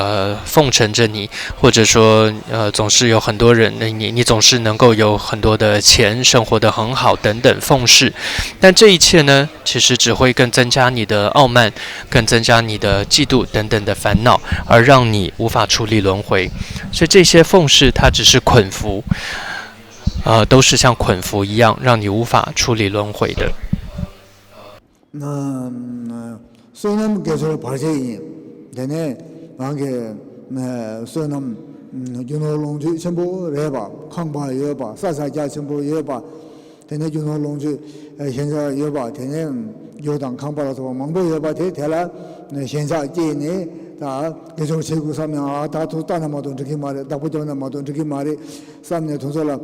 [SPEAKER 2] 奉承着你，或者说总是有很多人，你总是能够有很多的钱，生活得很好等等奉侍。但这一切呢，其实只会更增加你的傲慢，更增加你的嫉妒等等的烦恼，而让你无法处理轮回。所以这些奉侍它只是捆缚。都是像捆缚一样，让你无法处理轮回的。
[SPEAKER 1] 所以呢，就是把这些，但呢，那个所以呢，用到龙珠全部来吧，康巴也吧，啥家全部也吧，但呢，用到龙珠，现在也吧，天天有当康巴的时候，蒙古也吧，天了，现在今年。다 계속 제고 사면 다도 따나마도 저기 말에 다보도 나마도 저기 말에 삼내 통솔라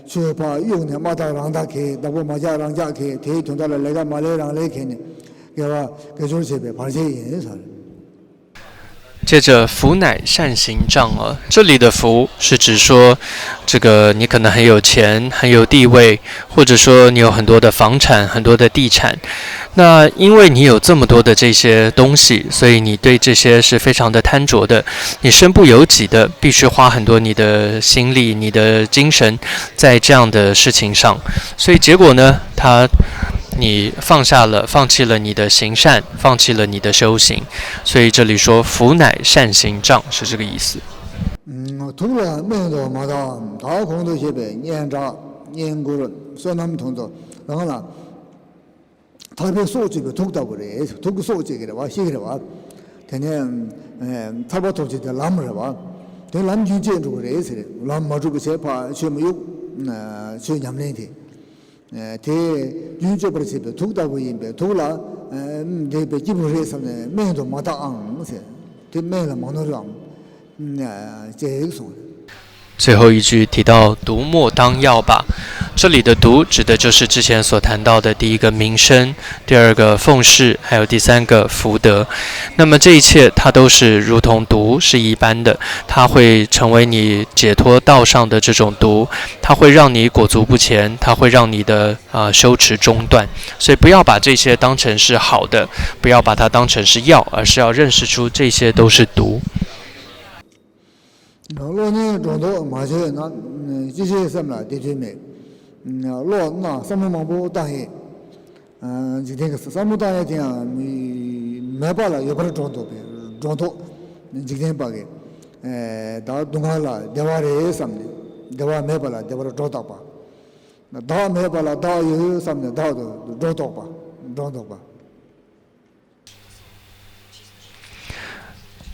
[SPEAKER 1] 주파 용내 마다랑다케 다보 마자랑자케 대 통달을 내가 말해랑 레케네 그가 계속 제배 발제인 살
[SPEAKER 2] 接着福乃善行障这里的福是指说这个你可能很有钱很有地位，或者说你有很多的房产很多的地产，那因为你有这么多的这些东西，所以你对这些是非常的贪着的，你身不由己的必须花很多你的心力你的精神在这样的事情上，所以结果呢你放弃了你的行善，放弃了你的修行，所以这里说福乃善行障是这个意思。
[SPEAKER 1] 突然没有马达大空的些呗，年长年过了，所以他们同志，然后呢，特别手机被偷到过来，偷个手机给他吧，写给他吧，天天他把手机的拉么了吧，对拉么就建筑过来是的，拉么这个车怕全没有，去养那天。대 윤조버 집에 독다고 임be 독라 대베 기부해서 매도 마다 앙세 대 매라 모노랑 제익송
[SPEAKER 2] 最后一句提到毒莫当药吧，这里的毒指的就是之前所谈到的第一个名声，第二个奉侍，还有第三个福德。那么这一切它都是如同毒是一般的，它会成为你解脱道上的这种毒，它会让你裹足不前，它会让你的修持中断。所以不要把这些当成是好的，不要把它当成是药，而是要认识出这些都是毒。
[SPEAKER 1] 罗年中多马学那这些什么了？的确没，罗那什么忙不大黑，今天个什么大黑天没办了，也不是中多呗，中多，今天把给，到东海了，电话里什么的，电话没办了，电话中到吧，那到没办了，到有什么的，到都中到吧，中到吧。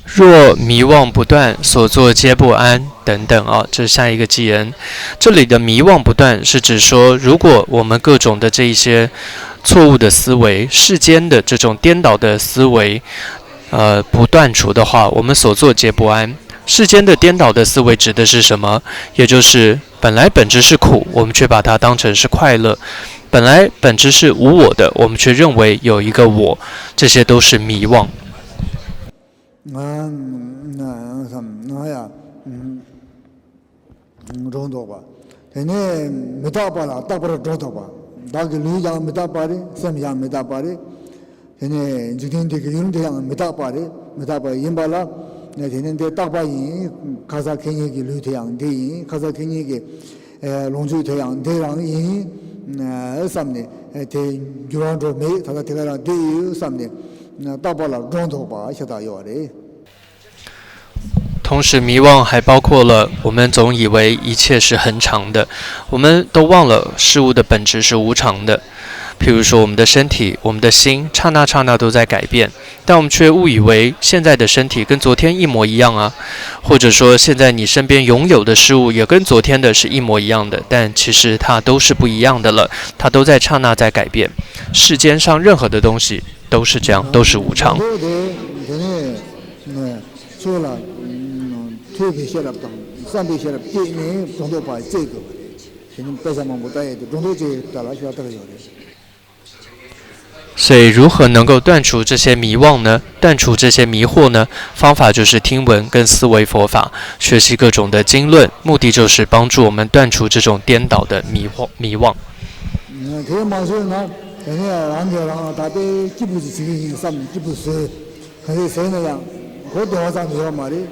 [SPEAKER 2] 若迷妄不断，所作皆不安等等这是下一个偈言。这里的迷妄不断是指说，如果我们各种的这一些错误的思维，世间的这种颠倒的思维不断除的话，我们所作皆不安。世间的颠倒的思维指的是什么？也就是本来本质是苦，我们却把它当成是快乐；本来本质是无我的，我们却认为有一个我，这些都是迷妄。
[SPEAKER 1] 中多吧，现在没大把了，大把的中多吧，大个旅游没大把的，什么样没大把的，现在今天这个用这样没大把的，没大把人把了，那天天的大把人，卡萨肯尼个旅这样的人，卡萨肯尼个龙珠这样的人，什么的，的就让着没，他这个让的有什么的。大把了中多吧，晓得有的。
[SPEAKER 2] 同时，迷妄还包括了我们总以为一切是恒常的，我们都忘了事物的本质是无常的。譬如说，我们的身体、我们的心，刹那刹那都在改变，但我们却误以为现在的身体跟昨天一模一样啊，或者说现在你身边拥有的事物也跟昨天的是一模一样的，但其实它都是不一样的了，它都在刹那在改变。世间上任何的东西都是这样，都是无常。所以如何能够断除这些迷妄呢？断除这些迷惑呢？方法就是听闻跟思维佛法，学习各种的经论，目的就是帮助我们断除这种颠倒的迷妄。
[SPEAKER 1] 그 마셔나 내가 안겨랑 다들 기부지 지금 삼 기부스 그래서 세네야 그것도 와서요 말이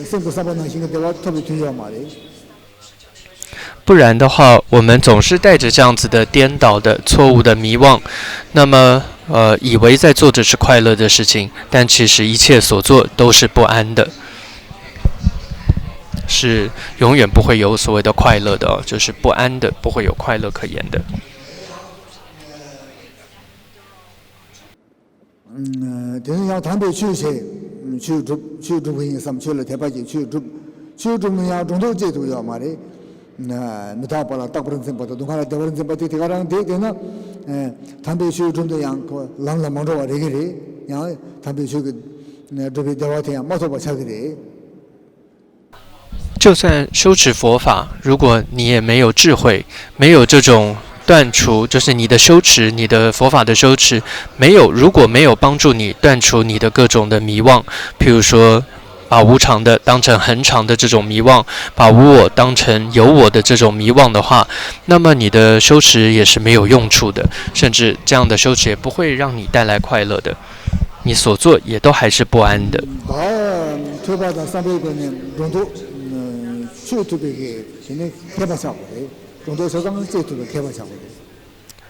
[SPEAKER 1] 생각 사반는 신경 대화特别 중요한 말이
[SPEAKER 2] 不然的话，我们总是带着这样子的颠倒的、错误的迷惘，那么以为在做的是快乐的事情，但其实一切所做都是不安的，是永远不会有所谓的快乐的哦，就是不安的，不会有快乐可言的。
[SPEAKER 1] 等于要谈别去些，去中国人什么去了台北去中国人中头接触要嘛的。 没打包了，大部分人不都看了，大部分人不这个人这呢，他们去中的样，浪浪忙着玩这个的，然后他们去个这边电话亭没错把车给的。
[SPEAKER 2] 就算修持佛法，如果你也没有智慧，没有这种断除，就是你的修持，你的佛法的修持，如果没有帮助你断除你的各种的迷惘，譬如说。 把无常的当成恒常的这种迷惘，把无我当成有我的这种迷惘的话，那么你的修持也是没有用处的，甚至这样的修持也不会让你带来快乐的，你所做也都还是不安的。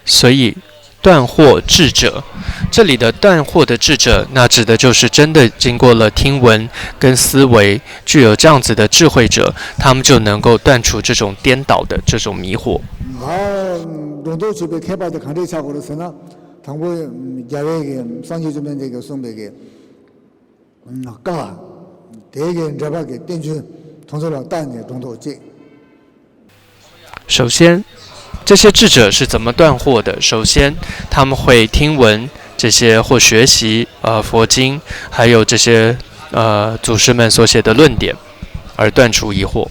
[SPEAKER 2] 所以。 断惑智者，这里的断惑的智者，那指的就是真的经过了听闻跟思维，具有这样子的智慧者，他们就能够断除这种颠倒的这种迷惑。首先。 这些智者是怎么断惑的？首先，他们会听闻这些或学习佛经，还有这些祖师们所写的论点，而断除疑惑。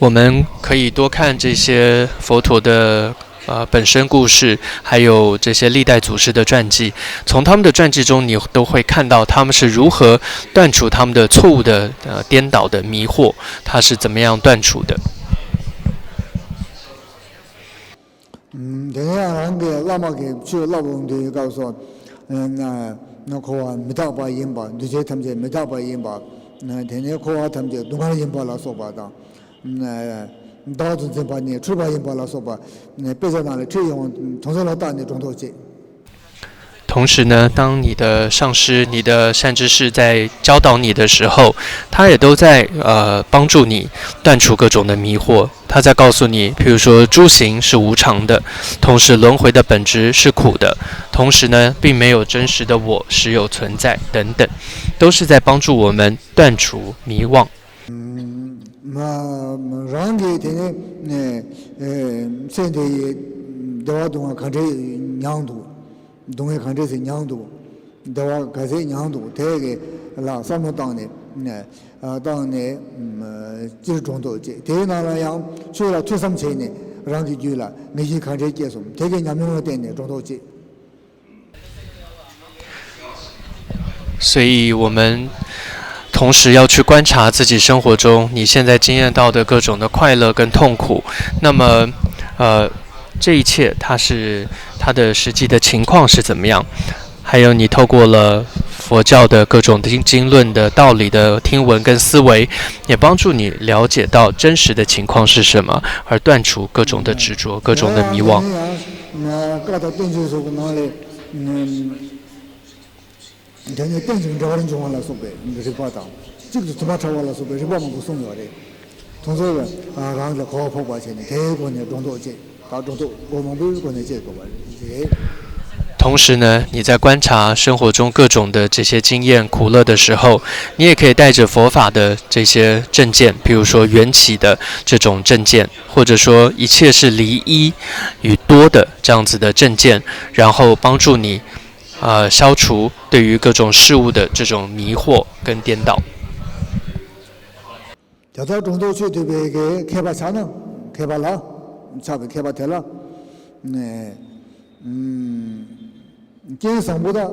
[SPEAKER 2] 我们可以多看这些佛陀的本身故事，还有这些历代祖师的传记。从他们的传记中，你都会看到他们是如何断除他们的错误的颠倒的迷惑，他是怎么样断除的。
[SPEAKER 1] 等一下，那个喇嘛给去老公的告诉，那可啊没打把烟吧，这些他们就没打把烟吧，天天可啊他们就东看烟吧了说吧的。 到处这把年，出把烟把了说吧，别在那里这样，从小到大的中头去。
[SPEAKER 2] 同时呢，当你的上师、你的善知识在教导你的时候，他也都在帮助你断除各种的迷惑。他在告诉你，譬如说诸行是无常的，同时轮回的本质是苦的，同时呢，并没有真实的我实有存在等等，都是在帮助我们断除迷惘。
[SPEAKER 1] rangi tene sende dawa dunga khande nyangdu dunga khande se nyangdu dawa gaze nyangdu tege la samno tangne tangne jir jongdo je te na la yang chula tusam che ne rangi jula ngi khande je som tege nyamyo de ne jongdo je
[SPEAKER 2] 所以我们 同时要去观察自己生活中你现在经验到的各种的快乐跟痛苦，那么，这一切它的实际的情况是怎么样？还有你透过了佛教的各种经论的道理的听闻跟思维，也帮助你了解到真实的情况是什么，而断除各种的执着、各种的迷惘。
[SPEAKER 1] 대내 땡증 저런 좀 하려 소배 이제 봐다 지금도 좀 맞춰와라 소배 리바만 고 송요래 동서가 강자 거포 과체네 대고네 정도제 가 정도 고몽부 고네 제거 봐 이제
[SPEAKER 2] 同时呢，你在观察生活中各种的这些经验、苦乐的时候，你也可以带着佛法的这些正见，比如说缘起的这种正见，或者说一切是离一与多的这样子的正见，然后帮助你。 消除对于各种事物的这种迷惑跟颠倒。
[SPEAKER 1] 대다 정도 최대의 개발사는 개발라 차비 개발텔라 gen상보다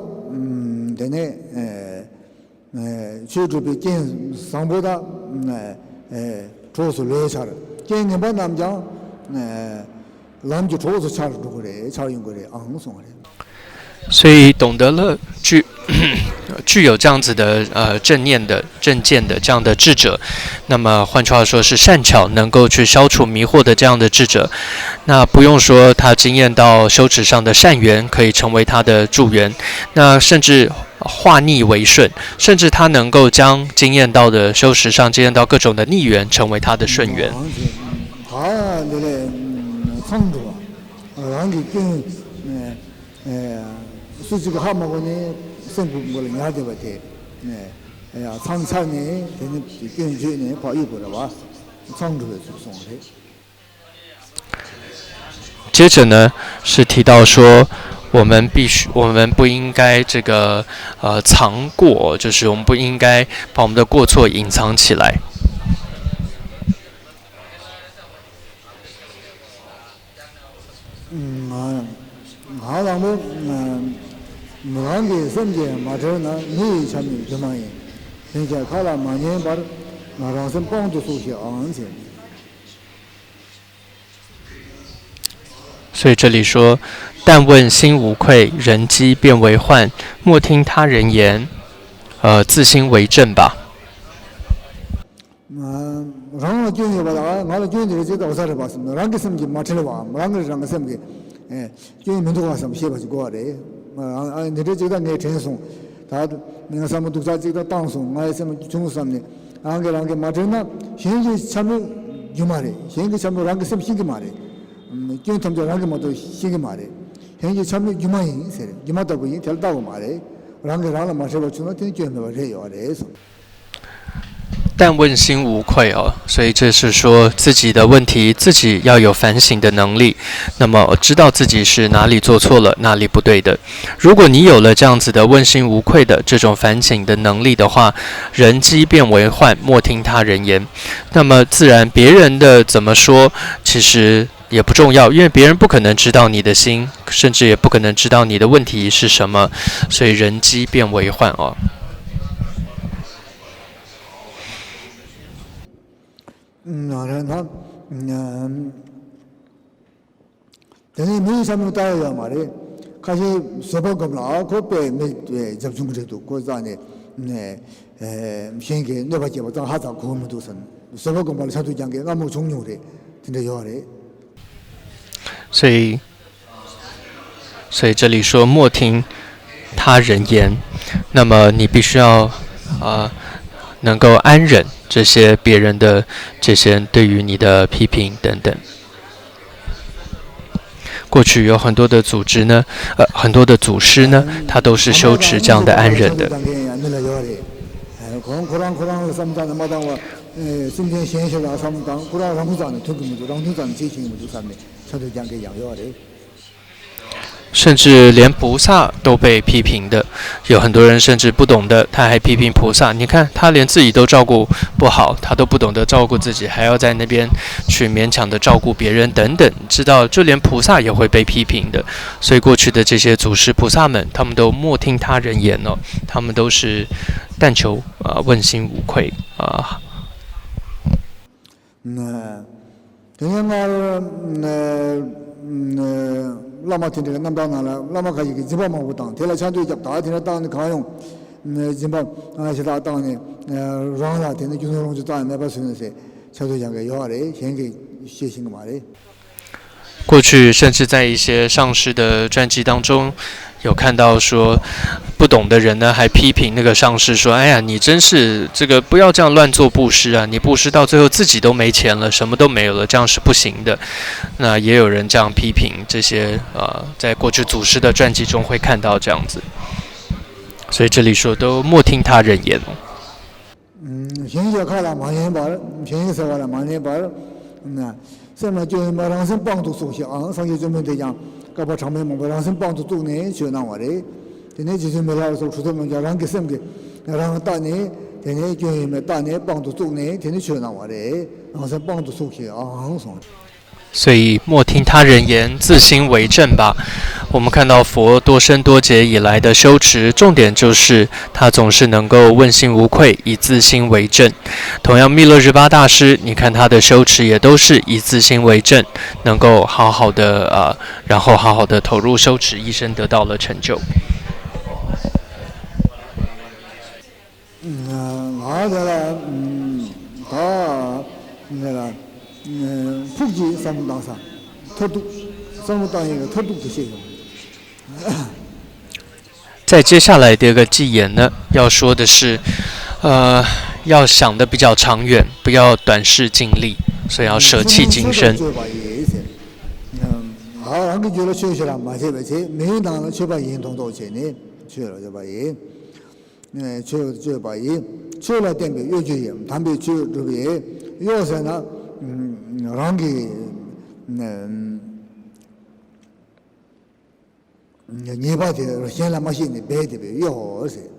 [SPEAKER 1] 되네 최주비 gen상보다 조수 레차르 gen님바 남자 남주 조수 차르 그래 차용 그래昂送 그래
[SPEAKER 2] 所以懂得了具有这样子的正念的正见的这样的智者，那么换句话说是善巧能够去消除迷惑的这样的智者，那不用说他经验到修持上的善缘可以成为他的助缘，那甚至化逆为顺，甚至他能够将经验到的修持上经验到各种的逆缘成为他的顺缘。
[SPEAKER 1] 수지가 하마고니 생부를 야대버테 상찬이 되는 견주네 바이버라 창조의 송해
[SPEAKER 2] 接着呢是提到说我们不应该这个藏过，就是我们不应该把我们的过错隐藏起来。
[SPEAKER 1] 무한계 섬제 마저나 니 참이 그만이 그러니까 가라 많이 bar 나랑선 뽕도 소시 안세
[SPEAKER 2] 所以这里说但问心无愧人机变为幻莫听他人言自心为正吧
[SPEAKER 1] 랑어 교회 봐라 나를 교회를 제가 어사를 봤습니다 랑게 섬지 마트를 봐 랑을 랑게 섬게 교회 면도가 와서 시해가지고 하래 내려 제가 내 전송 다 내가 사람 독자 제가 당송 나의 섬 중수삼네 랑게 마트나 현지 참을 유말에 현지 참을 랑게 섬 신기 말에 교회 탐자 랑게 모두 신기 말에 현지 참을 유마이 세 유마다 보이 될다고 말해 랑게 마셔봐 주나 되는 교회 말해요 아래서
[SPEAKER 2] 但问心无愧哦，所以这是说自己的问题，自己要有反省的能力。那么知道自己是哪里做错了，哪里不对的。如果你有了这样子的问心无愧的这种反省的能力的话，人机变为幻，莫听他人言。那么自然别人的怎么说，其实也不重要，因为别人不可能知道你的心，甚至也不可能知道你的问题是什么。所以人机变为幻哦。
[SPEAKER 1] 나는 대니 미사면 따야 말이 가시 서버급라 고배 매 접중그래도 고자네 네 신게 너밖에 못 하다 고무도선 서버급말 사도장게 너무 종료래 근데 요래
[SPEAKER 2] 所以这里说莫听他人言，那么你必须要能够安忍这些别人的这些对于你的批评等等。过去有很多的组织呢，很多的祖师呢，他都是修持这样的安忍的。甚至连菩萨都被批评的，有很多人甚至不懂得，他还批评菩萨。你看，他连自己都照顾不好，他都不懂得照顾自己，还要在那边去勉强的照顾别人等等。知道，就连菩萨也会被批评的。所以过去的这些祖师菩萨们，他们都莫听他人言哦，他们都是但求问心无愧啊。
[SPEAKER 1] 라마틴데 남다나라 라마가지 지바만 보당 텔라찬도 잡다 되나 땅에 가용 지바 아시다 땅에 라라 되는 주노롱도 땅에 내버서는세 차도장게 요아래 현게 시신 거 말해
[SPEAKER 2] 过去甚至在一些上师的传记当中有看到说不懂的人呢还批评那个上师说哎呀你真是这个不要这样乱做布施啊你布施到最后自己都没钱了什么都没有了这样是不行的那也有人这样批评这些在过去祖师的传记中会看到这样子所以这里说都莫听他人言
[SPEAKER 1] 现在看了蛮严吧现在说了蛮严吧那现在就马上是帮助熟悉啊上去就没得讲 가봐 참에 뭐 라선 빵도 뚝네 지나와래 되네 지금 말아서 주도면 자랑 게 셈게 나랑 따네 되네 교회에 따네 빵도 뚝네 되네 지나와래 라선 빵도 속히 항상
[SPEAKER 2] 所以莫听他人言，自心为正吧。我们看到佛多生多劫以来的修持，重点就是他总是能够问心无愧，以自心为正。同样，密勒日巴大师，你看他的修持也都是以自心为正，能够好好的然后好好的投入修持，一生得到了成就。
[SPEAKER 1] 普及三不当上，特度，三不当一个特度的系统。
[SPEAKER 2] 再接下来第二个偈言呢，要说的是，要想的比较长远，不要短视尽力，所以要舍弃今生。
[SPEAKER 1] 人家觉得休息了，马上回去，每当了去把银通到钱呢，去了就把银，去把银，去了点别又去银，他们去这边，要是呢，让给你把这现在嘛现在别的别要是，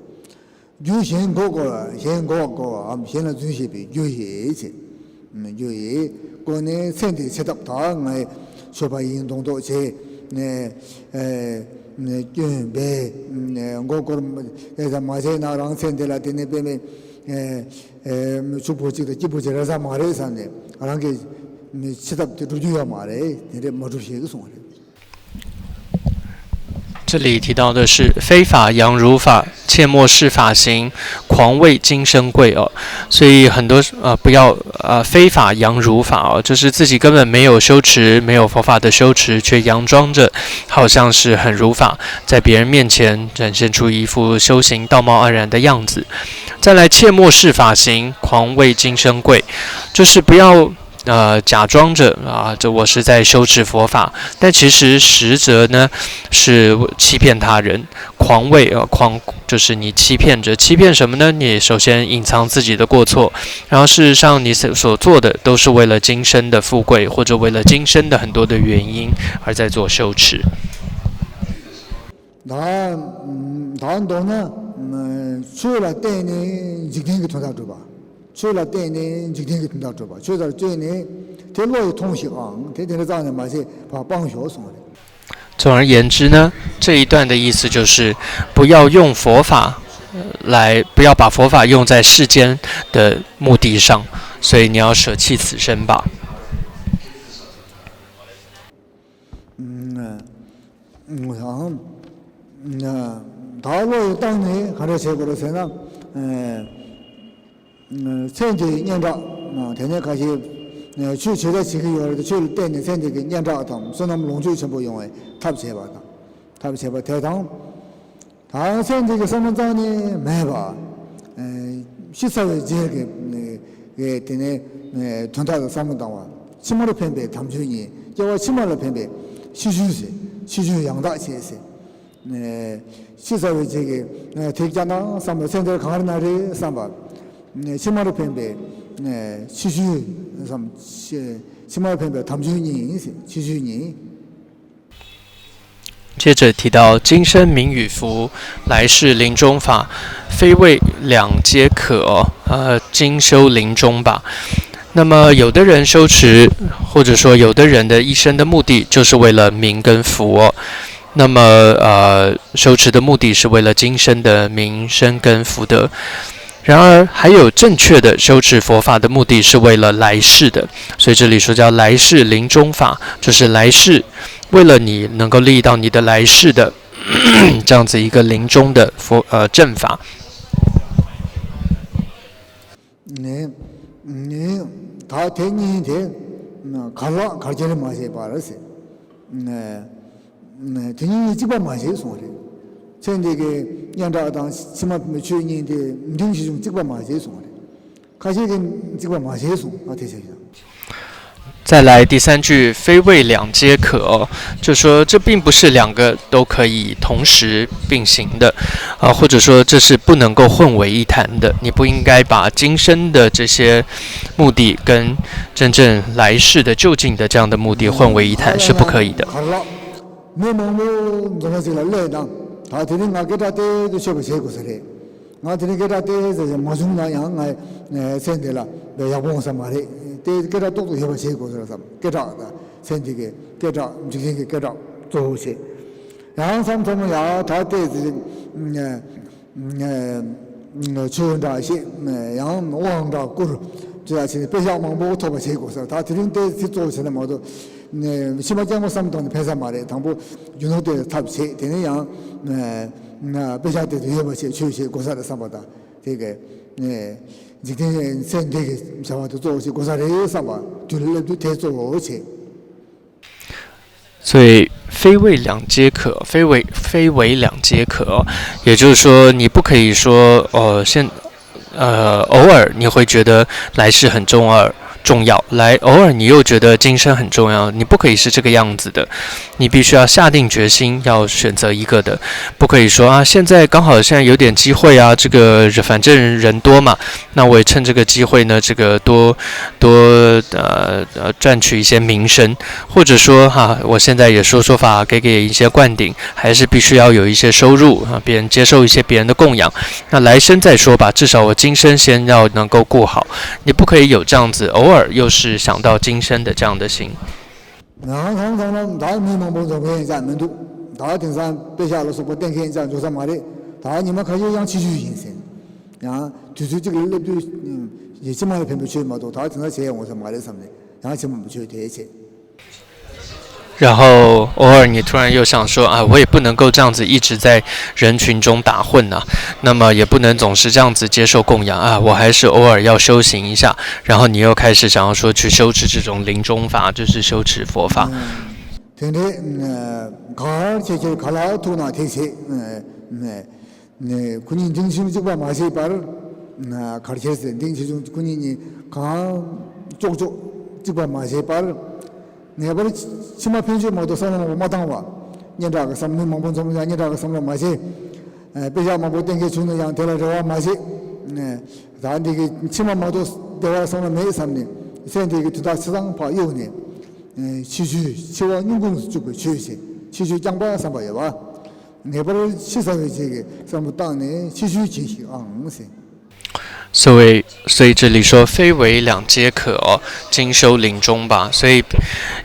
[SPEAKER 1] 就先搞个了，先搞个啊，现在最些别就些去，就些，过年身体吃得他哎。说把运动到些，准备，我个在马来那让身体来的那边出国去的，基本上在马来上的，让给吃的就出去要马来，那点没出些个送的。
[SPEAKER 2] 这里提到的是非法扬如法，切莫视法行，狂为今生贵哦。所以很多不要非法扬如法哦，就是自己根本没有修持，没有佛法的修持，却佯装着好像是很如法，在别人面前展现出一副修行道貌岸然的样子。再来切莫视法行，狂为今生贵，就是不要。假装着这我是在修持佛法，但其实实则呢是欺骗他人，狂为狂就是你欺骗着，欺骗什么呢？你首先隐藏自己的过错，然后事实上你所做的都是为了今生的富贵，或者为了今生的很多的原因而在做修持。
[SPEAKER 1] 다음 돈은 수요일 때는 직행이 통다 줘 봐. 수요일 때는 직행이 통다 줘 봐. 수요일 때는 대로의 통시강 대대로 자는 맛이帮学送的。
[SPEAKER 2] 总而言之呢，这一段的意思就是不要用佛法不要把佛法用在世间的目的上，所以你要舍弃此生吧。
[SPEAKER 1] 我想。다로 땅에 가르쳐 버려서는 현재 년자 대년 가시去学的几个月的去带你身体给念着等，所以他们龙舟全部用哎，他不切吧的，他不切吧台当，他现在这个什么章呢没吧，西沙的这个给的呢同他的什么当哇，起码的偏北他们就你，叫我起码的偏北，西区养大些些。시설의 제게 대기자나 삼바 센터 강하는 날에 삼바 시마르 펜베 시슈 삼 시마르 펜베 담주니 시슈니。
[SPEAKER 2] 接着提到今生名与福，来世临终法，非为两皆可今修临终吧。那么有的人修持，或者说有的人的一生的目的就是为了名跟福哦。那么修持的目的是为了今生的名声跟福德，然而还有正确的修持佛法的目的是为了来世的，所以这里说叫来世临终法，就是来世为了你能够利益到你的来世的这样子一个临终的正法。
[SPEAKER 1] 他听你听，가르치는 맛이 바르세. 등이 집어 마셔 소리. 전에게 연다당 심한 주인인데 등시 좀 집어 마셔 소리. 가시긴 집어 마셔 소 어떻게
[SPEAKER 2] 再来第三句，非为两皆可就说这并不是两个都可以同时并行的或者说这是不能够混为一谈的。你不应该把今生的这些目的跟真正来世的就近的这样的目的混为一谈，是不可以的。
[SPEAKER 1] 我这里给他带这马中那样现在了，不要帮什么的，给他多多些个结果是什么？给他的，身体给改造，就给改造做些。然后咱们要他对求人家些，然后往到过入，主要是别想忙不拖把结果是，他这种对去做起来嘛都，起码讲我什么东西拍上嘛的，他不用到的差不多，天天样，别想对有不些，去些过啥的上不的，这个，今天身体个想法都做些过啥的上吧，就是太做些。
[SPEAKER 2] 所以非为两皆可，非为两皆可，也就是说，你不可以说偶尔你会觉得来世很重要，偶尔你又觉得今生很重要，你不可以是这个样子的，你必须要下定决心要选择一个的，不可以说啊，现在有点机会啊，这个反正人多嘛，那我也趁这个机会呢，这个多赚取一些名声，或者说我现在也说法，给一些灌顶，还是必须要有一些收入啊，别人接受一些别人的供养，那来生再说吧，至少我今生先要能够过好，你不可以有这样子偶尔又是想到今生的这样的心。
[SPEAKER 1] 然后他迷茫不中间在门徒，他顶上别下了说不点开这样做什么的，他你们可以让继续人生，然后就是这个也这么的偏不去嘛，都他顶上钱我是买的什么的，然后这么不去贴钱。
[SPEAKER 2] 然后偶尔你突然又想说啊，我也不能够这样子一直在人群中打混啊，那么也不能总是这样子接受供养啊，我还是偶尔要修行一下。然后你又开始想要说去修持这种临终法，就是修持佛法。
[SPEAKER 1] 天天考老土那贴钱，군인 정신을 찍어 마시 바를 가르쳤어요. 정신 군인이 강 쪽쪽 찍어 마시 바를 내가 바로 치마 편지 모두 사는 마당 와. 년다가 삼는 망본 좀 년다가 삼는 마시 배자 망본 땡게 주는 양 데려와 마시 네 다한테 치마 모두 내가 사는 매 삼는 세한테 두다 시장 봐 요네 치주 치와 인공 주고 주시 치주 장바 삼바야 봐.
[SPEAKER 2] 所以这里说非为两皆可精修临终吧，所以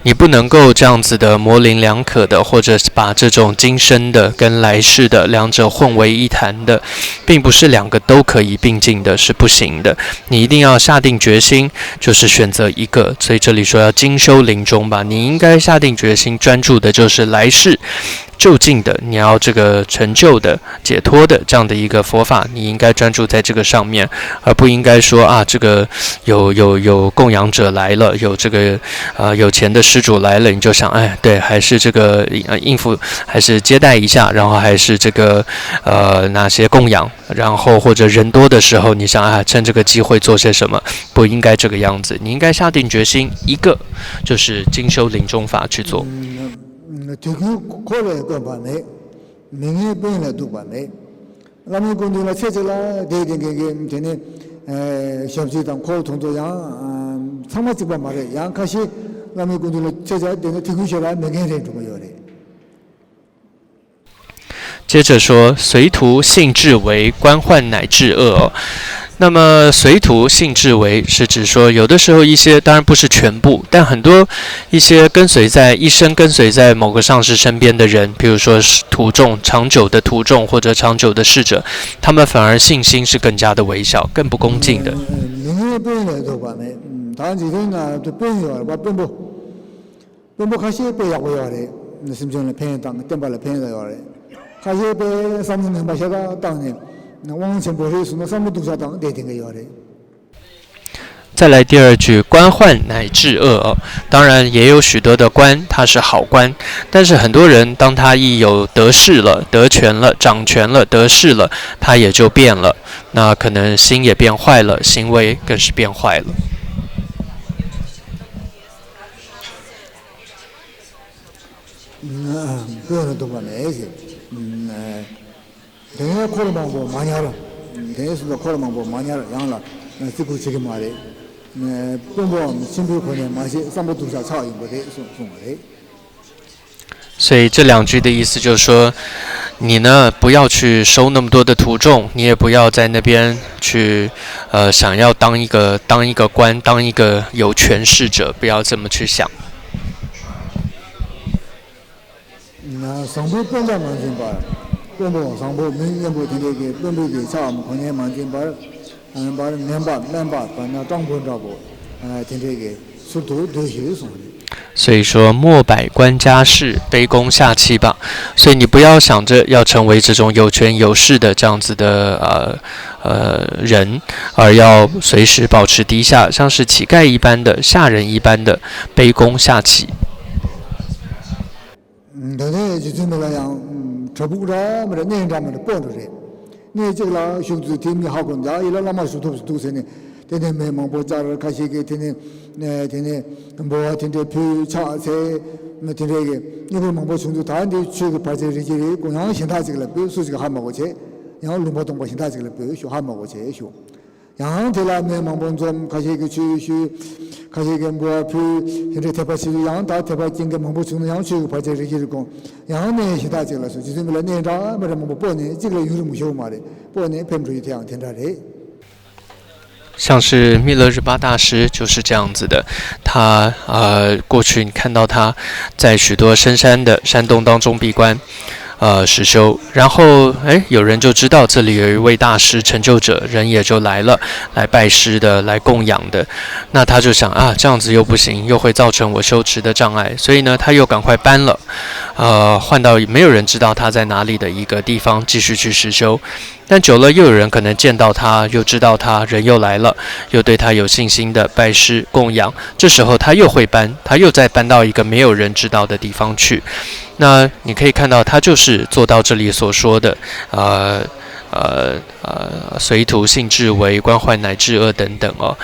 [SPEAKER 2] 你不能够这样子的模棱两可的，或者把这种今生的跟来世的两者混为一谈的，并不是两个都可以并进的，是不行的。你一定要下定决心，就是选择一个。所以这里说要精修临终吧，你应该下定决心，专注的就是来世就近的，你要这个成就的、解脱的这样的一个佛法，你应该专注在这个上面，而不应该说啊，这个有供养者来了，有这个有钱的施主来了，你就想哎，对，还是这个应付，还是接待一下，然后还是这个哪些供养，然后或者人多的时候，你想啊，趁这个机会做些什么，不应该这个样子，你应该下定决心，一个就是精修临终法去做。
[SPEAKER 1] 되게 코를 또 봐네. 명예 변에 또 봐네. 라면 군들라 체제라 대대게 되네. 샵지당 코 통도양 상마지 봐 말에 양카시 라면 군들라 체제 되네 티구셔라 명예를 두고 요래.
[SPEAKER 2] 接着说随徒性质为官宦乃至恶那么随徒性质为是指说有的时候一些当然不是全部，但很多一些一生跟随在某个上师身边的人，比如说徒众，长久的徒众或者长久的侍者，他们反而信心是更加的微小，更不恭敬的。再来第二句，官宦乃至恶当然也有许多的官，他是好官，但是很多人当他一有得势了、得权了、掌权了、得势了，他也就变了，那可能心也变坏了，行为更是变坏了。
[SPEAKER 1] 대회 코로망보 많이 알아. 대회에서도 코로망보 많이 알아. 양라 듣고 지게 말해. 뽕뽕 신부권에 맛이 삼보두사 차인거래 송송거래.
[SPEAKER 2] 所以这两句的意思就是说，你呢不要去收那么多的徒众，你也不要在那边去想要当一个官，当一个有权势者，不要这么去想。
[SPEAKER 1] 上部本在满金巴，本部上部明年部天天给本部给差后年满金巴，把年把把那账本照部，天天给速度都些送的。
[SPEAKER 2] 所以说莫百官家事，卑躬下气吧。所以你不要想着要成为这种有权有势的这样子的人，而要随时保持低下，像是乞丐一般的下人一般的卑躬下气。
[SPEAKER 1] 对对，就这么来样，这不着没得年长没得帮助的，你这个啦，兄弟听你好公家，伊拉那么熟都是呢。天天没忙不早点开始给天天不天天陪茶菜，那天天个，你会忙不从头谈的去个把这日子公羊现在这个了，比如说这个还忙过去，然后龙包东巴现在这个了，比如说还忙过去学，然后后来没忙不做，开始个去，开始个不陪，现在特别是让大特别今个忙不从然后去个把这日子工，然后呢现在这个了，说就是为了年长，没得忙不半年，这个有什么修嘛的，半年骗出一天天差的。
[SPEAKER 2] 像是密勒日巴大师就是这样子的，他过去你看到他在许多深山的山洞当中闭关实修，然后有人就知道这里有一位大师成就者，人也就来了，来拜师的，来供养的。那他就想这样子又不行，又会造成我修持的障碍，所以呢他又赶快搬了，换到没有人知道他在哪里的一个地方继续去实修。但久了又有人可能见到他，又知道他，人又来了，又对他有信心的拜师供养，这时候他又会搬，他又再搬到一个没有人知道的地方去。那你可以看到他就是做到这里所说的随徒性至为，官宦乃至恶等等哦，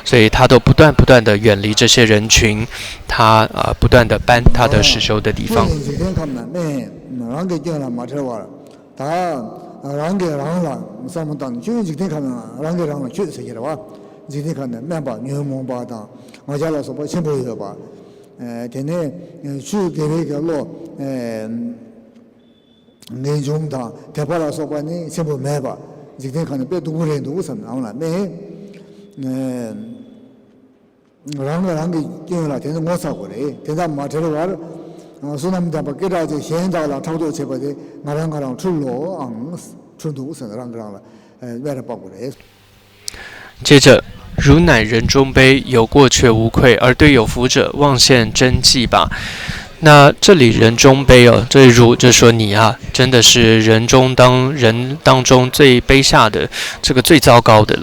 [SPEAKER 2] 所以他都不断的远离这些人群，他不断的搬他的实修的地方。
[SPEAKER 1] 랑게랑라 무사문단 주직대 가면 랑게랑라 주세요 봐. 직대 가면 멤버 뉴몬 바다. 맞아라서 뭐 첨부해 봐. 되네 주대회결로 내종다 대파라서 봐니 첨부 매 봐. 직대 가면 배두부래 누구선 나오나 매. 랑게 끼어라 되는 못 사고 그래. 대단 맞으러 와. 소남다 밖에라지 현자라 타도 제거데 나랑가랑 출로 출도선 랑가랑 외래报过来。
[SPEAKER 2] 接着汝乃人中卑，有过却无愧，而对有福者望现真迹吧。那这里人中卑哦，这里汝就说你真的是人当中最卑下的，这个最糟糕的了。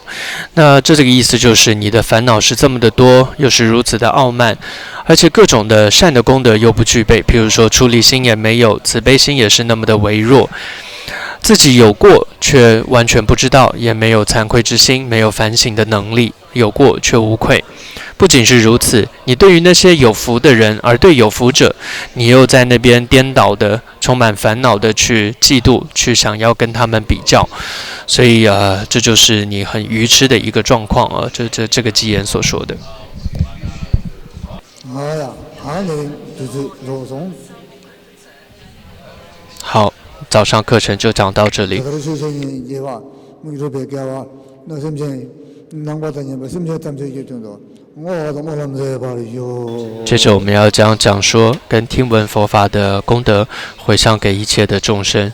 [SPEAKER 2] 那这个意思就是你的烦恼是这么的多，又是如此的傲慢，而且各种的善的功德又不具备，譬如说出离心也没有，慈悲心也是那么的微弱，自己有过却完全不知道，也没有惭愧之心，没有反省的能力，有过却无愧。不仅是如此，你对于那些有福的人，而对有福者，你又在那边颠倒的、充满烦恼的去嫉妒，去想要跟他们比较，所以这就是你很愚痴的一个状况这个偈言所说的。好，早上课程就讲到这里。接着我们要讲说跟听闻佛法的功德回向给一切的众生。